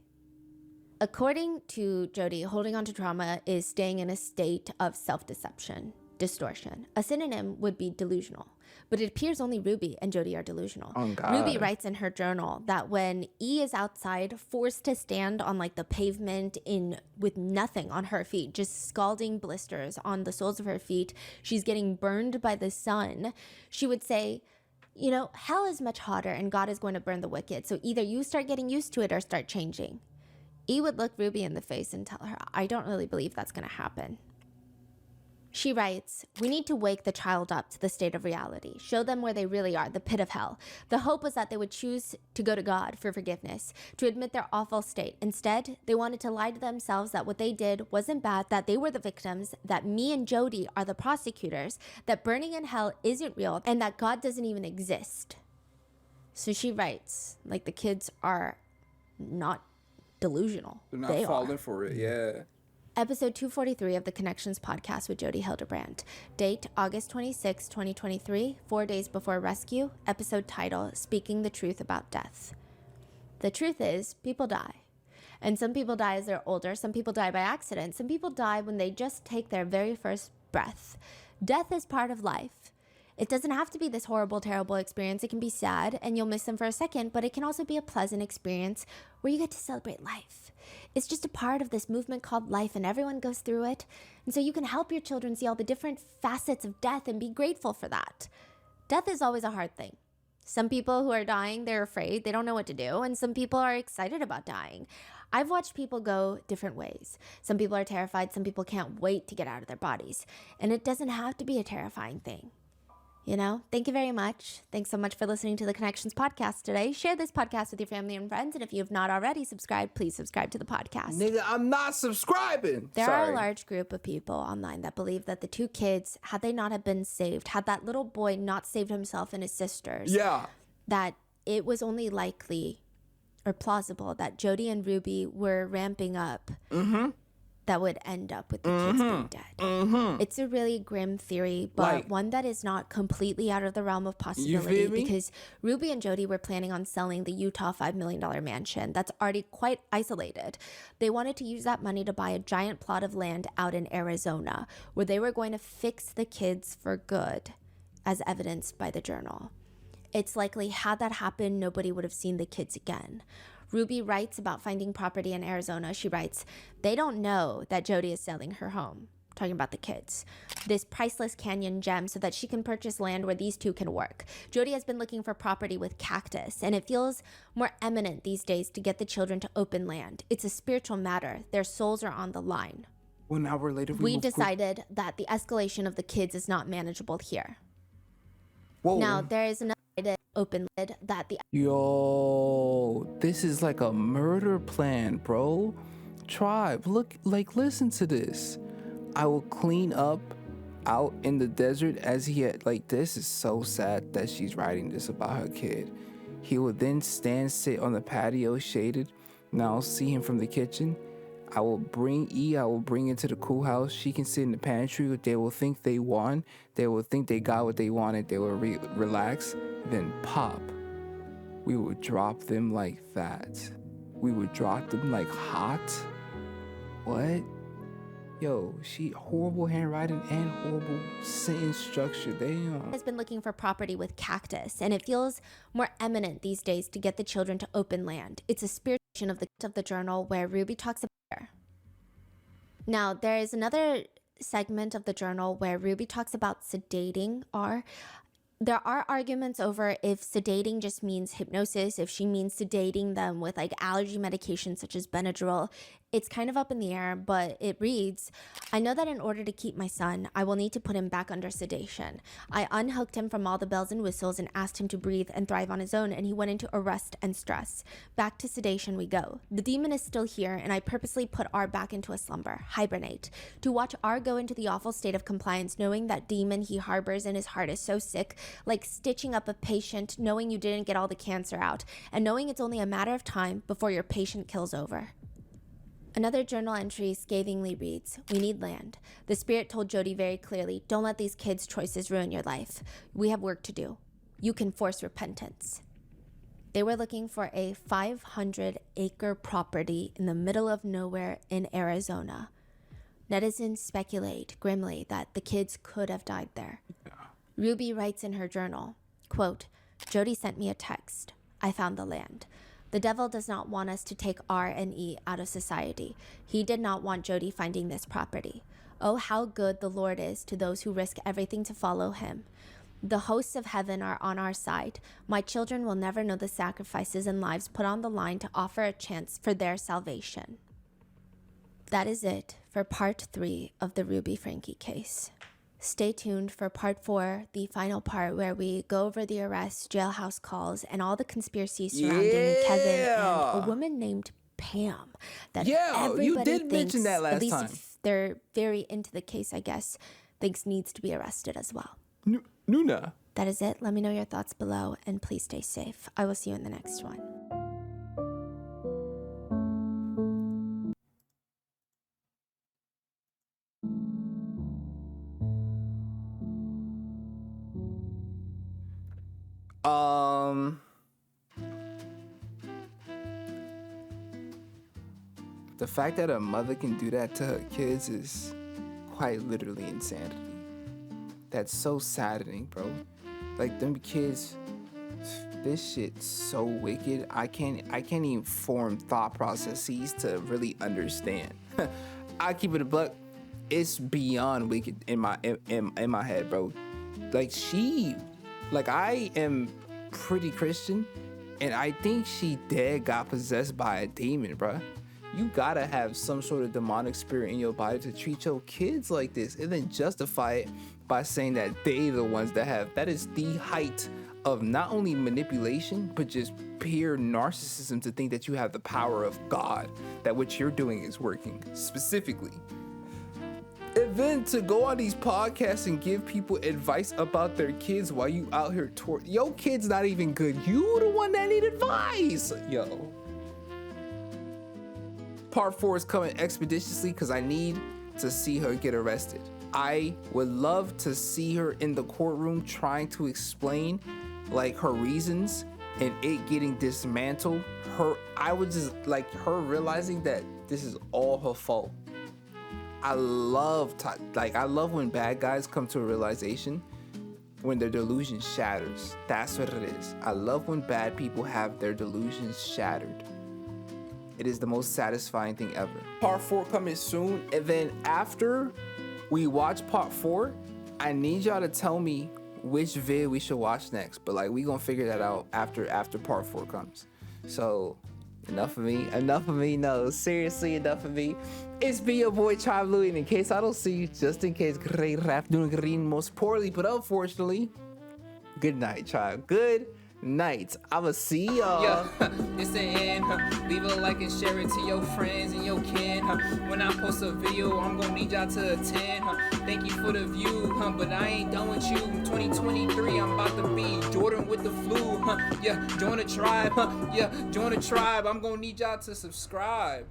According to Jodi, holding on to trauma is staying in a state of self-deception. Distortion. A synonym would be delusional, but it appears only Ruby and Jodi are delusional. Oh, God. Ruby writes in her journal that when E is outside, forced to stand on like the pavement with nothing on her feet, just scalding blisters on the soles of her feet, she's getting burned by the sun, she would say, you know, hell is much hotter and God is going to burn the wicked. So either you start getting used to it or start changing. E would look Ruby in the face and tell her, I don't really believe that's going to happen. She writes, we need to wake the child up to the state of reality, show them where they really are, the pit of hell. The hope was that they would choose to go to God for forgiveness, to admit their awful state. Instead, they wanted to lie to themselves that what they did wasn't bad, that they were the victims, that me and Jodi are the prosecutors, that burning in hell isn't real, and that God doesn't even exist. So she writes, like the kids are not delusional. They're not falling for it, yeah. Episode 243 of the Connections podcast with Jodi Hildebrandt. Date, August 26, 2023, 4 days before rescue. Episode title, Speaking the Truth About Death. The truth is, people die. And some people die as they're older. Some people die by accident. Some people die when they just take their very first breath. Death is part of life. It doesn't have to be this horrible, terrible experience. It can be sad and you'll miss them for a second, but it can also be a pleasant experience where you get to celebrate life. It's just a part of this movement called life and everyone goes through it. And so you can help your children see all the different facets of death and be grateful for that. Death is always a hard thing. Some people who are dying, they're afraid, they don't know what to do. And some people are excited about dying. I've watched people go different ways. Some people are terrified. Some people can't wait to get out of their bodies. And it doesn't have to be a terrifying thing. You know, thank you very much. Thanks so much for listening to the Connections podcast today. Share this podcast with your family and friends. And if you have not already subscribed, please subscribe to the podcast. Nigga, I'm not subscribing. There are a large group of people online that believe that the two kids, had they not have been saved, had that little boy not saved himself and his sisters, that it was only likely or plausible that Jodi and Ruby were ramping up that would end up with the kids being dead. It's a really grim theory, but one that is not completely out of the realm of possibility because Ruby and Jodi were planning on selling the Utah $5 million mansion that's already quite isolated. They wanted to use that money to buy a giant plot of land out in Arizona where they were going to fix the kids for good, as evidenced by the journal. It's likely had that happened, nobody would have seen the kids again. Ruby writes about finding property in Arizona. She writes, they don't know that Jodi is selling her home, talking about the kids, this priceless canyon gem so that she can purchase land where these two can work. Jodi has been looking for property with cactus, and it feels more eminent these days to get the children to open land. It's a spiritual matter. Their souls are on the line. 1 hour later, we decided that the escalation of the kids is not manageable here. Whoa. Now, there is another open lid that the this is like a murder plan, bro. Tribe, look, like, listen to this. I will clean up out in the desert as he had, like, this is so sad that she's writing this about her kid. He will then sit on the patio shaded. Now I'll see him from the kitchen. I will bring into the cool house. She can sit in the pantry. They will think they won. They will think they got what they wanted. They will relax. Then pop. We would drop them like that. We would drop them like hot. What? Yo, she horrible handwriting and horrible sentence structure. Damn. Has been looking for property with cactus, and it feels more eminent these days to get the children to open land. It's a spiritualization of the journal where Ruby talks about her. Now, there is another segment of the journal where Ruby talks about sedating R. There are arguments over if sedating just means hypnosis, if she means sedating them with like allergy medication such as Benadryl. It's kind of up in the air, but it reads, I know that in order to keep my son, I will need to put him back under sedation. I unhooked him from all the bells and whistles and asked him to breathe and thrive on his own, and he went into arrest and stress. Back to sedation we go. The demon is still here, and I purposely put R back into a slumber, hibernate, to watch R go into the awful state of compliance, knowing that demon he harbors in his heart is so sick, like stitching up a patient, knowing you didn't get all the cancer out, and knowing it's only a matter of time before your patient kills over. Another journal entry scathingly reads, we need land. The spirit told Jody very clearly, don't let these kids' choices ruin your life. We have work to do. You can force repentance. They were looking for a 500-acre property in the middle of nowhere in Arizona. Netizens speculate grimly that the kids could have died there. Ruby writes in her journal, quote, Jody sent me a text. I found the land. The devil does not want us to take R and E out of society. He did not want Jody finding this property. Oh, how good the Lord is to those who risk everything to follow him. The hosts of heaven are on our side. My children will never know the sacrifices and lives put on the line to offer a chance for their salvation. That is it for part 3 of the Ruby Franke case. Stay tuned for part 4, the final part where we go over the arrests, jailhouse calls, and all the conspiracies surrounding Kevin and a woman named Pam. That everybody you did thinks, mention that last at least time. if they're very into the case, I guess, thinks needs to be arrested as well. Nuna. That is it. Let me know your thoughts below, and please stay safe. I will see you in the next one. The fact that a mother can do that to her kids is quite literally insanity. That's so saddening, bro. Like, them kids, this shit's so wicked. I can't even form thought processes to really understand. I keep it a buck. It's beyond wicked in my head, bro. Like, I am pretty Christian, and I think she dead got possessed by a demon, bro. You gotta have some sort of demonic spirit in your body to treat your kids like this and then justify it by saying that they the ones that is the height of not only manipulation, but just pure narcissism to think that you have the power of God, that what you're doing is working specifically. And then to go on these podcasts and give people advice about their kids while you out here your kid's not even good. You the one that need advice, yo. Part 4 is coming expeditiously because I need to see her get arrested. I would love to see her in the courtroom trying to explain like her reasons and it getting dismantled. I would just like her realizing that this is all her fault. I love when bad guys come to a realization when their delusion shatters. That's what it is. I love when bad people have their delusions shattered. It is the most satisfying thing ever. Part 4 coming soon, and then after we watch part 4, I need y'all to tell me which vid we should watch next. But like, we gonna figure that out after part 4 comes. So enough of me. No, seriously, enough of me. It's been your boy Tribe Louie, and in case I don't see you, just in case, great rap doing green most poorly, but unfortunately, good night, Tribe. Good night. I'ma see y'all. Yeah, it's the end. Leave a like and share it to your friends and your kin. When I post a video, I'm gonna need y'all to attend. Thank you for the view, but I ain't done with you. 2023, I'm about to be Jordan with the flu. Yeah, join the tribe. Yeah, join the tribe. I'm gonna need y'all to subscribe.